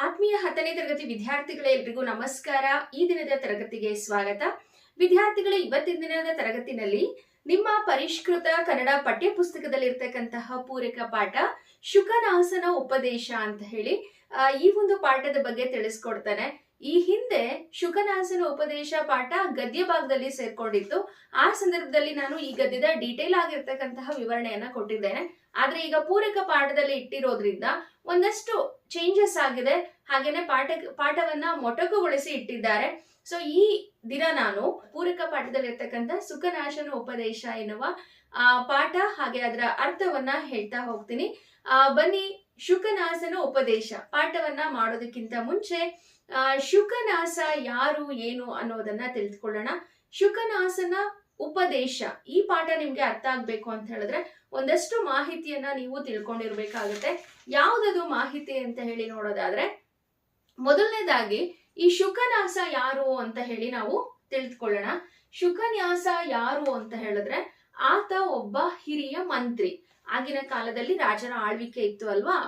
ಆತ್ಮೀಯ 10ನೇ ತರಗತಿ ವಿದ್ಯಾರ್ಥಿಗಳೇ, ಎಲ್ರಿಗೂ ನಮಸ್ಕಾರ. ಈ ದಿನದ ತರಗತಿಗೆ ಸ್ವಾಗತ. ವಿದ್ಯಾರ್ಥಿಗಳೇ, ಇವತ್ತಿನ ದಿನದ ತರಗತಿನಲ್ಲಿ ನಿಮ್ಮ ಪರಿಷ್ಕೃತ ಕನ್ನಡ ಪಠ್ಯ ಪುಸ್ತಕದಲ್ಲಿ ಇರ್ತಕ್ಕಂತಹ ಪೂರಕ ಪಾಠ ಶುಕನಾಸನ ಉಪದೇಶ ಅಂತ ಹೇಳಿ ಈ ಒಂದು ಪಾಠದ ಬಗ್ಗೆ ತಿಳಿಸ್ಕೊಡ್ತಾನೆ. ಈ ಹಿಂದೆ ಶುಕನಾಸನ ಉಪದೇಶ ಪಾಠ ಗದ್ಯ ಭಾಗದಲ್ಲಿ ಸೇರ್ಕೊಂಡಿತ್ತು. ಆ ಸಂದರ್ಭದಲ್ಲಿ ನಾನು ಈ ಗದ್ಯದ ಡೀಟೇಲ್ ಆಗಿರ್ತಕ್ಕಂತಹ ವಿವರಣೆಯನ್ನ ಕೊಟ್ಟಿದ್ದೇನೆ. ಆದ್ರೆ ಈಗ ಪೂರಕ ಪಾಠದಲ್ಲಿ ಇಟ್ಟಿರೋದ್ರಿಂದ ಒಂದಷ್ಟು ಚೇಂಜಸ್ ಆಗಿದೆ. ಹಾಗೇನೆ ಪಾಠವನ್ನ ಮೊಟಕುಗೊಳಿಸಿ ಇಟ್ಟಿದ್ದಾರೆ. ಸೊ ಈ ದಿನ ನಾನು ಪೂರಕ ಪಾಠದಲ್ಲಿ ಇರ್ತಕ್ಕಂಥ ಸುಖನಾಶನ ಉಪದೇಶ ಎನ್ನುವ ಪಾಠ ಹಾಗೆ ಅದರ ಅರ್ಥವನ್ನ ಹೇಳ್ತಾ ಹೋಗ್ತೀನಿ. ಬನ್ನಿ, ಶುಕನಾಸನ ಉಪದೇಶ ಪಾಠವನ್ನ ಮಾಡೋದಕ್ಕಿಂತ ಮುಂಚೆ ಶುಕನಾಸ ಯಾರು ಏನು ಅನ್ನೋದನ್ನ ತಿಳಿದುಕೊಳ್ಳೋಣ. ಶುಕನಾಸನ ಉಪದೇಶ ಈ ಪಾಠ ನಿಮ್ಗೆ ಅರ್ಥ ಆಗ್ಬೇಕು ಅಂತ ಹೇಳಿದ್ರೆ ಒಂದಷ್ಟು ಮಾಹಿತಿಯನ್ನ ನೀವು ತಿಳ್ಕೊಂಡಿರ್ಬೇಕಾಗುತ್ತೆ. ಯಾವ್ದದು ಮಾಹಿತಿ ಅಂತ ಹೇಳಿ ನೋಡೋದಾದ್ರೆ, ಮೊದಲನೇದಾಗಿ ಈ ಶುಕನಾಸ ಯಾರು ಅಂತ ಹೇಳಿ ನಾವು ತಿಳಿದುಕೊಳ್ಳೋಣ. ಶುಕನ್ಯಾಸ ಯಾರು ಅಂತ ಹೇಳಿದ್ರೆ ಆತ ಒಬ್ಬ ಹಿರಿಯ ಮಂತ್ರಿ. ಆಗಿನ ಕಾಲದಲ್ಲಿ ರಾಜರ ಆಳ್ವಿಕೆ ಇತ್ತು ಅಲ್ವಾ,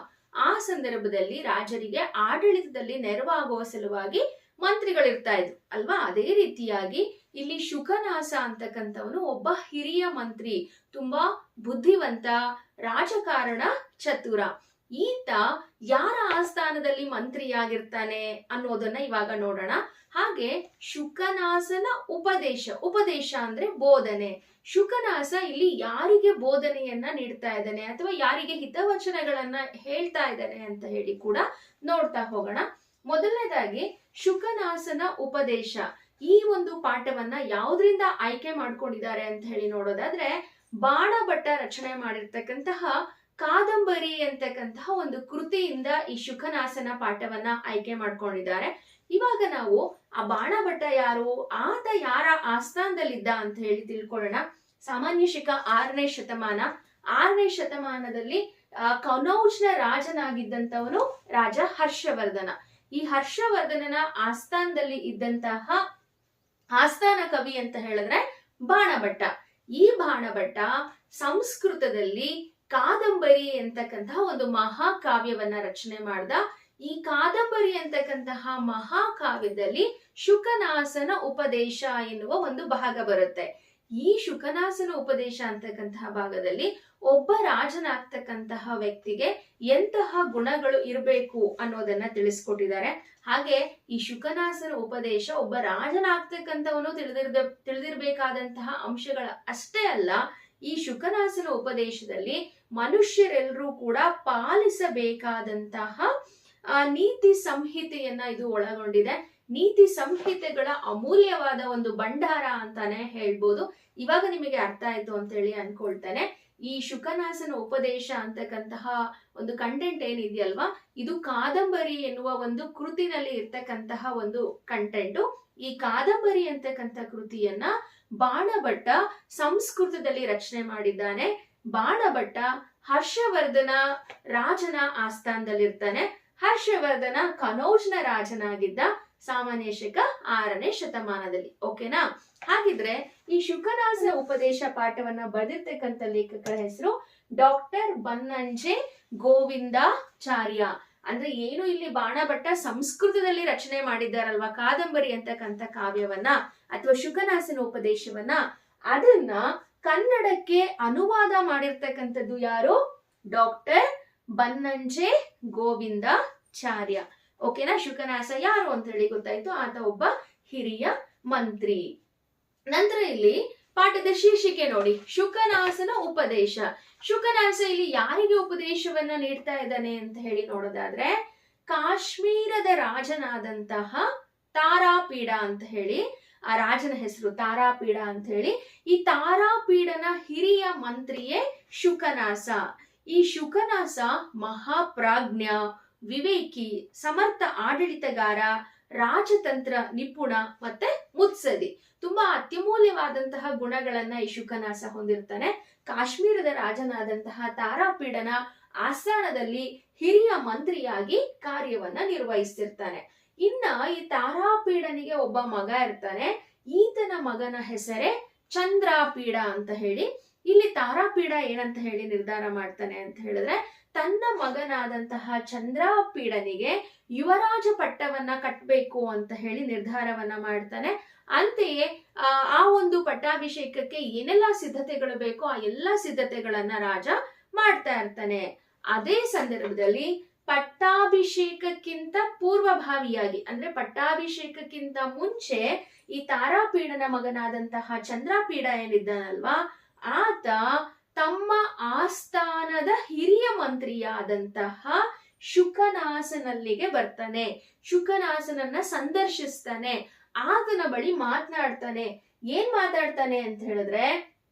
ಆ ಸಂದರ್ಭದಲ್ಲಿ ರಾಜರಿಗೆ ಆಡಳಿತದಲ್ಲಿ ನೆರವಾಗುವ ಸಲುವಾಗಿ ಮಂತ್ರಿಗಳಿರ್ತಾ ಇದ್ರು ಅಲ್ವಾ. ಅದೇ ರೀತಿಯಾಗಿ ಇಲ್ಲಿ ಶುಕನಾಸ ಅಂತಕ್ಕಂಥವನು ಒಬ್ಬ ಹಿರಿಯ ಮಂತ್ರಿ, ತುಂಬಾ ಬುದ್ಧಿವಂತ, ರಾಜಕಾರಣ ಚತುರ. ಈತ ಯಾರ ಆಸ್ಥಾನದಲ್ಲಿ ಮಂತ್ರಿಯಾಗಿರ್ತಾನೆ ಅನ್ನೋದನ್ನ ಇವಾಗ ನೋಡೋಣ. ಹಾಗೆ ಶುಕನಾಸನ ಉಪದೇಶ ಅಂದ್ರೆ ಬೋಧನೆ. ಶುಕನಾಸ ಇಲ್ಲಿ ಯಾರಿಗೆ ಬೋಧನೆಯನ್ನ ನೀಡ್ತಾ ಇದ್ದಾನೆ ಅಥವಾ ಯಾರಿಗೆ ಹಿತವಚನಗಳನ್ನ ಹೇಳ್ತಾ ಇದ್ದಾನೆ ಅಂತ ಹೇಳಿ ಕೂಡ ನೋಡ್ತಾ ಹೋಗೋಣ. ಮೊದಲನೇದಾಗಿ ಶುಕನಾಸನ ಉಪದೇಶ ಈ ಒಂದು ಪಾಠವನ್ನ ಯಾವ್ದ್ರಿಂದ ಆಯ್ಕೆ ಮಾಡ್ಕೊಂಡಿದ್ದಾರೆ ಅಂತ ಹೇಳಿ ನೋಡೋದಾದ್ರೆ, ಬಾಣಭಟ್ಟ ರಚನೆ ಮಾಡಿರ್ತಕ್ಕಂತಹ ಕಾದಂಬರಿ ಅಂತಕ್ಕಂತಹ ಒಂದು ಕೃತಿಯಿಂದ ಈ ಶುಕನಾಸನ ಪಾಠವನ್ನ ಆಯ್ಕೆ ಮಾಡ್ಕೊಂಡಿದ್ದಾರೆ. ಇವಾಗ ನಾವು ಆ ಬಾಣಭಟ್ಟ ಯಾರು, ಆತ ಯಾರ ಆಸ್ಥಾನದಲ್ಲಿದ್ದ ಅಂತ ಹೇಳಿ ತಿಳ್ಕೊಳ್ಳೋಣ. ಸಾಮಾನ್ಯ ಶಕ 6ನೇ ಶತಮಾನದಲ್ಲಿ ಕನೌಜ್ನ ರಾಜನಾಗಿದ್ದಂಥವನು ರಾಜ ಹರ್ಷವರ್ಧನ. ಈ ಹರ್ಷವರ್ಧನನ ಆಸ್ಥಾನದಲ್ಲಿ ಇದ್ದಂತಹ ಆಸ್ಥಾನ ಕವಿ ಅಂತ ಹೇಳಿದ್ರೆ ಬಾಣಭಟ್ಟ. ಈ ಬಾಣಭಟ್ಟ ಸಂಸ್ಕೃತದಲ್ಲಿ ಕಾದಂಬರಿ ಅಂತಕ್ಕಂತಹ ಒಂದು ಮಹಾಕಾವ್ಯವನ್ನ ರಚನೆ ಮಾಡ್ದ. ಈ ಕಾದಂಬರಿ ಅಂತಕ್ಕಂತಹ ಮಹಾಕಾವ್ಯದಲ್ಲಿ ಶುಕನಾಸನ ಉಪದೇಶ ಎನ್ನುವ ಒಂದು ಭಾಗ ಬರುತ್ತೆ. ಈ ಶುಕನಾಸನ ಉಪದೇಶ ಅಂತಕ್ಕಂತಹ ಭಾಗದಲ್ಲಿ ಒಬ್ಬ ರಾಜನಾಗ್ತಕ್ಕಂತಹ ವ್ಯಕ್ತಿಗೆ ಎಂತಹ ಗುಣಗಳು ಇರಬೇಕು ಅನ್ನೋದನ್ನ ತಿಳಿಸ್ಕೊಟ್ಟಿದ್ದಾರೆ. ಹಾಗೆ ಈ ಶುಕನಾಸನ ಉಪದೇಶ ಒಬ್ಬ ರಾಜನಾಗ್ತಕ್ಕಂಥವನು ತಿಳಿದಿರ್ಬೇಕಾದಂತಹ ಅಂಶಗಳ ಅಷ್ಟೇ ಅಲ್ಲ, ಈ ಶುಕನಾಸನ ಉಪದೇಶದಲ್ಲಿ ಮನುಷ್ಯರೆಲ್ಲರೂ ಕೂಡ ಪಾಲಿಸಬೇಕಾದಂತಹ ನೀತಿ ಸಂಹಿತೆಯನ್ನ ಇದು ಒಳಗೊಂಡಿದೆ. ನೀತಿ ಸಂಹಿತೆಗಳ ಅಮೂಲ್ಯವಾದ ಒಂದು ಭಂಡಾರ ಅಂತಾನೆ ಹೇಳ್ಬೋದು. ಇವಾಗ ನಿಮಗೆ ಅರ್ಥ ಆಯ್ತು ಅಂತ ಹೇಳಿ ಅನ್ಕೊಳ್ತಾನೆ. ಈ ಶುಕನಾಸನ ಉಪದೇಶ ಅಂತಕ್ಕಂತಹ ಒಂದು ಕಂಟೆಂಟ್ ಏನಿದೆಯಲ್ವಾ, ಇದು ಕಾದಂಬರಿ ಎನ್ನುವ ಒಂದು ಕೃತಿನಲ್ಲಿ ಇರ್ತಕ್ಕಂತಹ ಒಂದು ಕಂಟೆಂಟು. ಈ ಕಾದಂಬರಿ ಅಂತಕ್ಕಂಥ ಕೃತಿಯನ್ನ ಬಾಣಭಟ್ಟ ಸಂಸ್ಕೃತದಲ್ಲಿ ರಚನೆ ಮಾಡಿದ್ದಾನೆ. ಬಾಣಭಟ್ಟ ಹರ್ಷವರ್ಧನ ರಾಜನ ಆಸ್ಥಾನದಲ್ಲಿರ್ತಾನೆ. ಹರ್ಷವರ್ಧನ ಕನೌಜ್ನ ರಾಜನಾಗಿದ್ದ ಸಾಮಾನ್ಯ ಶಕ 6ನೇ ಶತಮಾನದಲ್ಲಿ. ಓಕೆನಾ? ಹಾಗಿದ್ರೆ ಈ ಶುಕನಾಸನ ಉಪದೇಶ ಪಾಠವನ್ನ ಬರೆದಿರ್ತಕ್ಕಂಥ ಲೇಖಕರ ಹೆಸರು ಡಾಕ್ಟರ್ ಬನ್ನಂಜೆ ಗೋವಿಂದಾಚಾರ್ಯ. ಅಂದ್ರೆ ಏನು, ಇಲ್ಲಿ ಬಾಣಭಟ್ಟ ಸಂಸ್ಕೃತದಲ್ಲಿ ರಚನೆ ಮಾಡಿದ್ದಾರಲ್ವಾ ಕಾದಂಬರಿ ಅಂತಕ್ಕಂಥ ಕಾವ್ಯವನ್ನ ಅಥವಾ ಶುಕನಾಸನ ಉಪದೇಶವನ್ನ, ಅದನ್ನ ಕನ್ನಡಕ್ಕೆ ಅನುವಾದ ಮಾಡಿರ್ತಕ್ಕಂಥದ್ದು ಯಾರು? ಡಾಕ್ಟರ್ ಬನ್ನಂಜೆ ಗೋವಿಂದಾಚಾರ್ಯ. ಓಕೆನಾ? ಶುಕನಾಸ ಯಾರು ಅಂತ ಹೇಳಿ ಗೊತ್ತಾಯ್ತು, ಆತ ಒಬ್ಬ ಹಿರಿಯ ಮಂತ್ರಿ. ನಂತರ ಇಲ್ಲಿ ಪಾಠದ ಶೀರ್ಷಿಕೆ ನೋಡಿ, ಶುಕನಾಸನ ಉಪದೇಶ. ಶುಕನಾಸ ಇಲ್ಲಿ ಯಾರಿಗೆ ಉಪದೇಶವನ್ನ ನೀಡ್ತಾ ಇದ್ದಾನೆ ಅಂತ ಹೇಳಿ ನೋಡೋದಾದ್ರೆ, ಕಾಶ್ಮೀರದ ರಾಜನಾದಂತಹ ತಾರಾಪೀಡ ಅಂತ ಹೇಳಿ, ಆ ರಾಜನ ಹೆಸರು ತಾರಾಪೀಡ ಅಂತ ಹೇಳಿ. ಈ ತಾರಾಪೀಡನ ಹಿರಿಯ ಮಂತ್ರಿಯೇ ಶುಕನಾಸ. ಈ ಶುಕನಾಸ ಮಹಾಪ್ರಾಜ್ಞ, ವಿವೇಕಿ, ಸಮರ್ಥ ಆಡಳಿತಗಾರ, ರಾಜತಂತ್ರ ನಿಪುಣ ಮತ್ತೆ ಮುತ್ಸದಿ. ತುಂಬಾ ಅತ್ಯಮೂಲ್ಯವಾದಂತಹ ಗುಣಗಳನ್ನ ಈ ಶುಕನಾಸ ಹೊಂದಿರ್ತಾನೆ. ಕಾಶ್ಮೀರದ ರಾಜನಾದಂತಹ ತಾರಾಪೀಡನ ಆಸ್ಥಾನದಲ್ಲಿ ಹಿರಿಯ ಮಂತ್ರಿಯಾಗಿ ಕಾರ್ಯವನ್ನ ನಿರ್ವಹಿಸ್ತಿರ್ತಾನೆ. ಇನ್ನ ಈ ತಾರಾಪೀಡನಿಗೆ ಒಬ್ಬ ಮಗ ಇರ್ತಾನೆ. ಈತನ ಮಗನ ಹೆಸರೇ ಚಂದ್ರಾಪೀಡ ಅಂತ ಹೇಳಿ. ಇಲ್ಲಿ ತಾರಾಪೀಡ ಏನಂತ ಹೇಳಿ ನಿರ್ಧಾರ ಮಾಡ್ತಾನೆ ಅಂತ ಹೇಳಿದ್ರೆ, ತನ್ನ ಮಗನಾದಂತಹ ಚಂದ್ರಪೀಡನಿಗೆ ಯುವರಾಜ ಪಟ್ಟವನ್ನ ಕಟ್ಟಬೇಕು ಅಂತ ಹೇಳಿ ನಿರ್ಧಾರವನ್ನ ಮಾಡ್ತಾನೆ. ಅಂತೆಯೇ ಆ ಒಂದು ಪಟ್ಟಾಭಿಷೇಕಕ್ಕೆ ಏನೆಲ್ಲ ಸಿದ್ಧತೆಗಳು ಬೇಕೋ ಆ ಎಲ್ಲಾ ಸಿದ್ಧತೆಗಳನ್ನ ರಾಜ ಮಾಡ್ತಾ ಇರ್ತಾನೆ. ಅದೇ ಸಂದರ್ಭದಲ್ಲಿ ಪಟ್ಟಾಭಿಷೇಕಕ್ಕಿಂತ ಪೂರ್ವಭಾವಿಯಾಗಿ ಅಂದ್ರೆ ಪಟ್ಟಾಭಿಷೇಕಕ್ಕಿಂತ ಮುಂಚೆ ಈ ತಾರಾಪೀಡನ ಮಗನಾದಂತಹ ಚಂದ್ರಪೀಡ ಏನಿದ್ದಾನಲ್ವಾ, ಆತ ತಮ್ಮ ಆಸ್ಥಾನದ ಹಿರಿಯ ಮಂತ್ರಿಯಾದಂತಹ ಶುಕನಾಸನಲ್ಲಿಗೆ ಬರ್ತಾನೆ. ಶುಕನಾಸನನ್ನ ಸಂದರ್ಶಿಸ್ತಾನೆ. ಆತನ ಬಳಿ ಮಾತನಾಡ್ತಾನೆ. ಏನ್ ಮಾತಾಡ್ತಾನೆ ಅಂತ ಹೇಳಿದ್ರೆ,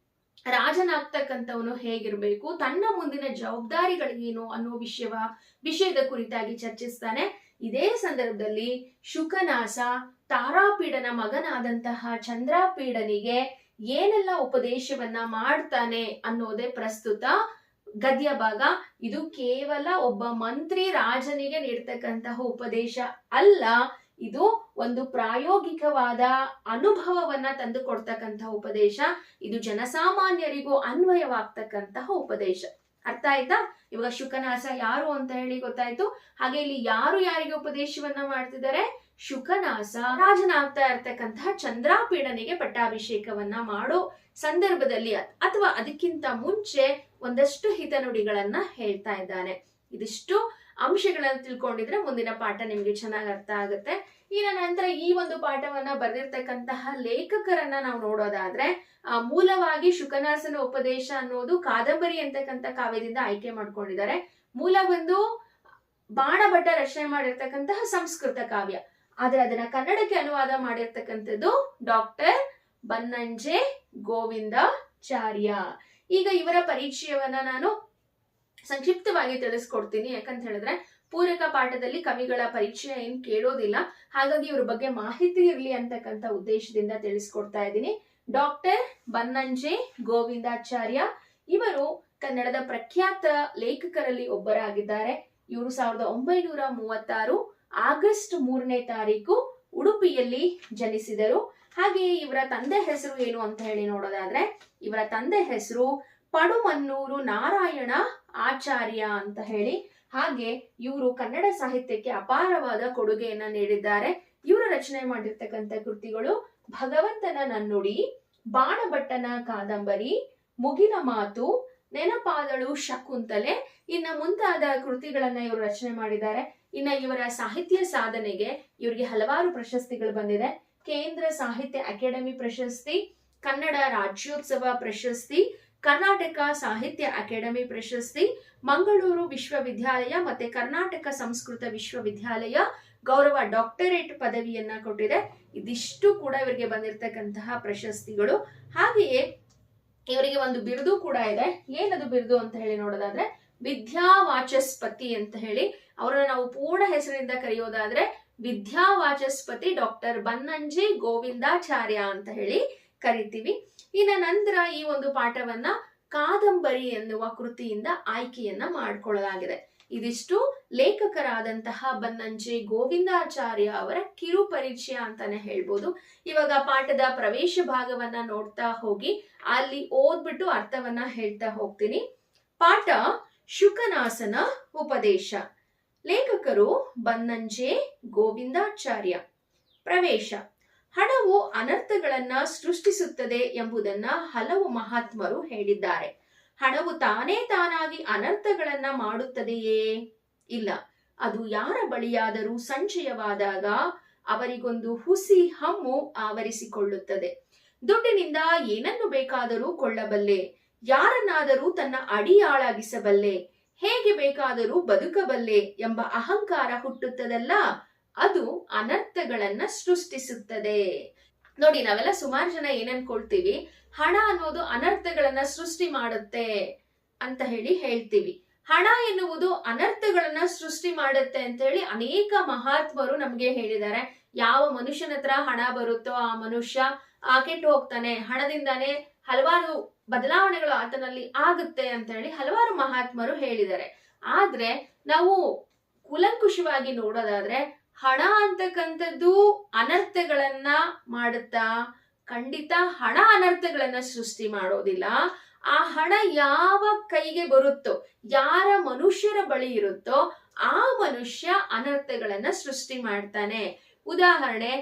ರಾಜನಾಗ್ತಕ್ಕಂಥವನು ಹೇಗಿರ್ಬೇಕು, ತನ್ನ ಮುಂದಿನ ಜವಾಬ್ದಾರಿಗಳೇನು ಅನ್ನೋ ವಿಷಯದ ಕುರಿತಾಗಿ ಚರ್ಚಿಸ್ತಾನೆ. ಇದೇ ಸಂದರ್ಭದಲ್ಲಿ ಶುಕನಾಸ ತಾರಾಪೀಡನ ಮಗನಾದಂತಹ ಚಂದ್ರಪೀಡನಿಗೆ ಏನೆಲ್ಲ ಉಪದೇಶವನ್ನ ಮಾಡ್ತಾನೆ ಅನ್ನೋದೇ ಪ್ರಸ್ತುತ ಗದ್ಯ ಭಾಗ. ಇದು ಕೇವಲ ಒಬ್ಬ ಮಂತ್ರಿ ರಾಜನಿಗೆ ನೀಡ್ತಕ್ಕಂತಹ ಉಪದೇಶ ಅಲ್ಲ, ಇದು ಒಂದು ಪ್ರಾಯೋಗಿಕವಾದ ಅನುಭವವನ್ನ ತಂದು ಕೊಡ್ತಕ್ಕಂತಹ ಉಪದೇಶ. ಇದು ಜನಸಾಮಾನ್ಯರಿಗೂ ಅನ್ವಯವಾಗ್ತಕ್ಕಂತಹ ಉಪದೇಶ. ಅರ್ಥ ಆಯ್ತಾ? ಇವಾಗ ಶುಕನಾಸ ಯಾರು ಅಂತ ಹೇಳಿ ಗೊತ್ತಾಯ್ತು. ಹಾಗೆ ಇಲ್ಲಿ ಯಾರು ಯಾರಿಗೆ ಉಪದೇಶವನ್ನ ಮಾಡ್ತಿದ್ದಾರೆ? ಶುಕನಾಸ ರಾಜನಾಗ್ತಾ ಇರ್ತಕ್ಕಂತಹ ಚಂದ್ರಪೀಡನಿಗೆ ಪಟ್ಟಾಭಿಷೇಕವನ್ನ ಮಾಡೋ ಸಂದರ್ಭದಲ್ಲಿ ಅಥವಾ ಅದಕ್ಕಿಂತ ಮುಂಚೆ ಒಂದಷ್ಟು ಹಿತನುಡಿಗಳನ್ನ ಹೇಳ್ತಾ ಇದ್ದಾನೆ. ಇದಿಷ್ಟು ಅಂಶಗಳನ್ನ ತಿಳ್ಕೊಂಡಿದ್ರೆ ಮುಂದಿನ ಪಾಠ ನಿಮ್ಗೆ ಚೆನ್ನಾಗಿ ಅರ್ಥ ಆಗುತ್ತೆ. ಇನ್ನ ನಂತರ ಈ ಒಂದು ಪಾಠವನ್ನ ಬರೆದಿರ್ತಕ್ಕಂತಹ ಲೇಖಕರನ್ನ ನಾವು ನೋಡೋದಾದ್ರೆ, ಮೂಲವಾಗಿ ಶುಕನಾಸನ ಉಪದೇಶ ಅನ್ನೋದು ಕಾದಂಬರಿ ಅಂತಕ್ಕಂಥ ಕಾವ್ಯದಿಂದ ಆಯ್ಕೆ ಮಾಡ್ಕೊಂಡಿದ್ದಾರೆ. ಮೂಲ ಒಂದು ಬಾಣಭಟ್ಟ ರಚನೆ ಮಾಡಿರ್ತಕ್ಕಂತಹ ಸಂಸ್ಕೃತ ಕಾವ್ಯ, ಆದ್ರೆ ಅದನ್ನ ಕನ್ನಡಕ್ಕೆ ಅನುವಾದ ಮಾಡಿರ್ತಕ್ಕಂಥದ್ದು ಡಾಕ್ಟರ್ ಬನ್ನಂಜೆ ಗೋವಿಂದಾಚಾರ್ಯ. ಈಗ ಇವರ ಪರಿಚಯವನ್ನ ನಾನು ಸಂಕ್ಷಿಪ್ತವಾಗಿ ತಿಳಿಸ್ಕೊಡ್ತೀನಿ. ಯಾಕಂತ ಹೇಳಿದ್ರೆ ಪೂರಕ ಪಾಠದಲ್ಲಿ ಕವಿಗಳ ಪರಿಚಯ ಏನ್ ಕೇಳೋದಿಲ್ಲ, ಹಾಗಾಗಿ ಇವ್ರ ಬಗ್ಗೆ ಮಾಹಿತಿ ಇರ್ಲಿ ಅಂತಕ್ಕಂಥ ಉದ್ದೇಶದಿಂದ ತಿಳಿಸ್ಕೊಡ್ತಾ ಇದ್ದೀನಿ. ಡಾಕ್ಟರ್ ಬನ್ನಂಜೆ ಗೋವಿಂದಾಚಾರ್ಯ ಇವರು ಕನ್ನಡದ ಪ್ರಖ್ಯಾತ ಲೇಖಕರಲ್ಲಿ ಒಬ್ಬರಾಗಿದ್ದಾರೆ. ಇವರು 1936 ಆಗಸ್ಟ್ 3ನೇ ತಾರೀಕು ಉಡುಪಿಯಲ್ಲಿ ಜನಿಸಿದರು. ಹಾಗೆಯೇ ಇವರ ತಂದೆ ಹೆಸರು ಏನು ಅಂತ ಹೇಳಿ ನೋಡೋದಾದ್ರೆ, ಇವರ ತಂದೆ ಹೆಸರು ಪಡುಮನ್ನೂರು ನಾರಾಯಣ ಆಚಾರ್ಯ ಅಂತ ಹೇಳಿ. ಹಾಗೆ ಇವರು ಕನ್ನಡ ಸಾಹಿತ್ಯಕ್ಕೆ ಅಪಾರವಾದ ಕೊಡುಗೆಯನ್ನ ನೀಡಿದ್ದಾರೆ. ಇವರು ರಚನೆ ಮಾಡಿರ್ತಕ್ಕಂಥ ಕೃತಿಗಳು ಭಗವಂತನ ನನ್ನುಡಿ, ಬಾಣಭಟ್ಟನ ಕಾದಂಬರಿ, ಮುಗಿಲ ಮಾತು, ನೆನಪಾದಳು ಶಕುಂತಲೆ, ಇನ್ನ ಮುಂತಾದ ಕೃತಿಗಳನ್ನ ಇವರು ರಚನೆ ಮಾಡಿದ್ದಾರೆ. ಇನ್ನ ಇವರ ಸಾಹಿತ್ಯ ಸಾಧನೆಗೆ ಇವರಿಗೆ ಹಲವಾರು ಪ್ರಶಸ್ತಿಗಳು ಬಂದಿದೆ. ಕೇಂದ್ರ ಸಾಹಿತ್ಯ ಅಕಾಡೆಮಿ ಪ್ರಶಸ್ತಿ, ಕನ್ನಡ ರಾಜ್ಯೋತ್ಸವ ಪ್ರಶಸ್ತಿ, ಕರ್ನಾಟಕ ಸಾಹಿತ್ಯ ಅಕಾಡೆಮಿ ಪ್ರಶಸ್ತಿ, ಮಂಗಳೂರು ವಿಶ್ವವಿದ್ಯಾಲಯ ಮತ್ತೆ ಕರ್ನಾಟಕ ಸಂಸ್ಕೃತ ವಿಶ್ವವಿದ್ಯಾಲಯ ಗೌರವ ಡಾಕ್ಟರೇಟ್ ಪದವಿಯನ್ನ ಕೊಟ್ಟಿದೆ. ಇದಿಷ್ಟು ಕೂಡ ಇವರಿಗೆ ಬಂದಿರತಕ್ಕಂತಹ ಪ್ರಶಸ್ತಿಗಳು. ಹಾಗೆಯೇ ಇವರಿಗೆ ಒಂದು ಬಿರುದು ಕೂಡ ಇದೆ. ಏನದು ಬಿರುದು ಅಂತ ಹೇಳಿ ನೋಡೋದಾದ್ರೆ, ವಿದ್ಯಾವಾಚಸ್ಪತಿ ಅಂತ ಹೇಳಿ. ಅವರನ್ನ ನಾವು ಪೂರ್ಣ ಹೆಸರಿನಿಂದ ಕರೆಯೋದಾದ್ರೆ ವಿದ್ಯಾವಾಚಸ್ಪತಿ ಡಾಕ್ಟರ್ ಬನ್ನಂಜೆ ಗೋವಿಂದಾಚಾರ್ಯ ಅಂತ ಹೇಳಿ ಕರಿತೀವಿ. ಇನ್ನ ನಂತರ ಈ ಒಂದು ಪಾಠವನ್ನ ಕಾದಂಬರಿ ಎನ್ನುವ ಕೃತಿಯಿಂದ ಆಯ್ಕೆಯನ್ನ ಮಾಡಿಕೊಳ್ಳಲಾಗಿದೆ. ಇದಿಷ್ಟು ಲೇಖಕರಾದಂತಹ ಬನ್ನಂಜೆ ಗೋವಿಂದಾಚಾರ್ಯ ಅವರ ಕಿರು ಪರಿಚಯ ಅಂತಾನೆ ಹೇಳ್ಬೋದು. ಇವಾಗ ಪಾಠದ ಪ್ರವೇಶ ಭಾಗವನ್ನ ನೋಡ್ತಾ ಹೋಗಿ ಅಲ್ಲಿ ಓದ್ಬಿಟ್ಟು ಅರ್ಥವನ್ನ ಹೇಳ್ತಾ ಹೋಗ್ತೀನಿ. ಪಾಠ ಶುಕನಾಸನ ಉಪದೇಶ. ಲೇಖಕರು ಬನ್ನಂಜೆ ಗೋವಿಂದಾಚಾರ್ಯ. ಪ್ರವೇಶ. ಹಣವು ಅನರ್ಥಗಳನ್ನ ಸೃಷ್ಟಿಸುತ್ತದೆ ಎಂಬುದನ್ನ ಹಲವು ಮಹಾತ್ಮರು ಹೇಳಿದ್ದಾರೆ. ಹಣವು ತಾನಾಗಿ ಅನರ್ಥಗಳನ್ನ ಮಾಡುತ್ತದೆಯೇ? ಇಲ್ಲ. ಅದು ಯಾರ ಬಳಿಯಾದರೂ ಸಂಚಯವಾದಾಗ ಅವರಿಗೊಂದು ಹುಸಿ ಹಮ್ಮು ಆವರಿಸಿಕೊಳ್ಳುತ್ತದೆ. ದುಡ್ಡಿನಿಂದ ಏನನ್ನು ಬೇಕಾದರೂ ಕೊಳ್ಳಬಲ್ಲೆ, ಯಾರನ್ನಾದರೂ ತನ್ನ ಅಡಿಯಾಳಾಗಿಸಬಲ್ಲೆ, ಹೇಗೆ ಬೇಕಾದರೂ ಬದುಕಬಲ್ಲೆ ಎಂಬ ಅಹಂಕಾರ ಹುಟ್ಟುತ್ತದಲ್ಲ, ಅದು ಅನರ್ಥಗಳನ್ನ ಸೃಷ್ಟಿಸುತ್ತದೆ. ನೋಡಿ, ನಾವೆಲ್ಲ ಸುಮಾರು ಜನ ಏನ್ ಅನ್ಕೊಳ್ತೀವಿ, ಹಣ ಅನ್ನೋದು ಅನರ್ಥಗಳನ್ನ ಸೃಷ್ಟಿ ಮಾಡುತ್ತೆ ಅಂತ ಹೇಳ್ತೀವಿ. ಹಣ ಎನ್ನುವುದು ಅನರ್ಥಗಳನ್ನ ಸೃಷ್ಟಿ ಮಾಡುತ್ತೆ ಅಂತ ಹೇಳಿ ಅನೇಕ ಮಹಾತ್ಮರು ನಮ್ಗೆ ಹೇಳಿದ್ದಾರೆ. ಯಾವ ಮನುಷ್ಯನ ಹತ್ರ ಹಣ ಬರುತ್ತೋ ಆ ಮನುಷ್ಯ ಕೆಟ್ಟು ಹೋಗ್ತಾನೆ, ಹಣದಿಂದಾನೇ ಹಲವಾರು ಬದಲಾವಣೆಗಳು ಆತನಲ್ಲಿ ಆಗುತ್ತೆ ಅಂತ ಹೇಳಿ ಹಲವಾರು ಮಹಾತ್ಮರು ಹೇಳಿದ್ದಾರೆ. ಆದ್ರೆ ನಾವು ಕೂಲಂಕುಷವಾಗಿ ನೋಡೋದಾದ್ರೆ, ಹಣ ಅಂತಕ್ಕಂಥದ್ದು ಅನರ್ಥಗಳನ್ನ ಮಾಡುತ್ತಾ? ಖಂಡಿತ ಹಣ ಅನರ್ಥಗಳನ್ನ ಸೃಷ್ಟಿ ಮಾಡೋದಿಲ್ಲ. ಆ ಹಣ ಯಾವ ಕೈಗೆ ಬರುತ್ತೋ, ಯಾರ ಮನುಷ್ಯರ ಬಳಿ ಇರುತ್ತೋ ಆ ಮನುಷ್ಯ ಅನರ್ಥಗಳನ್ನ ಸೃಷ್ಟಿ ಮಾಡ್ತಾನೆ. ಉದಾಹರಣೆ,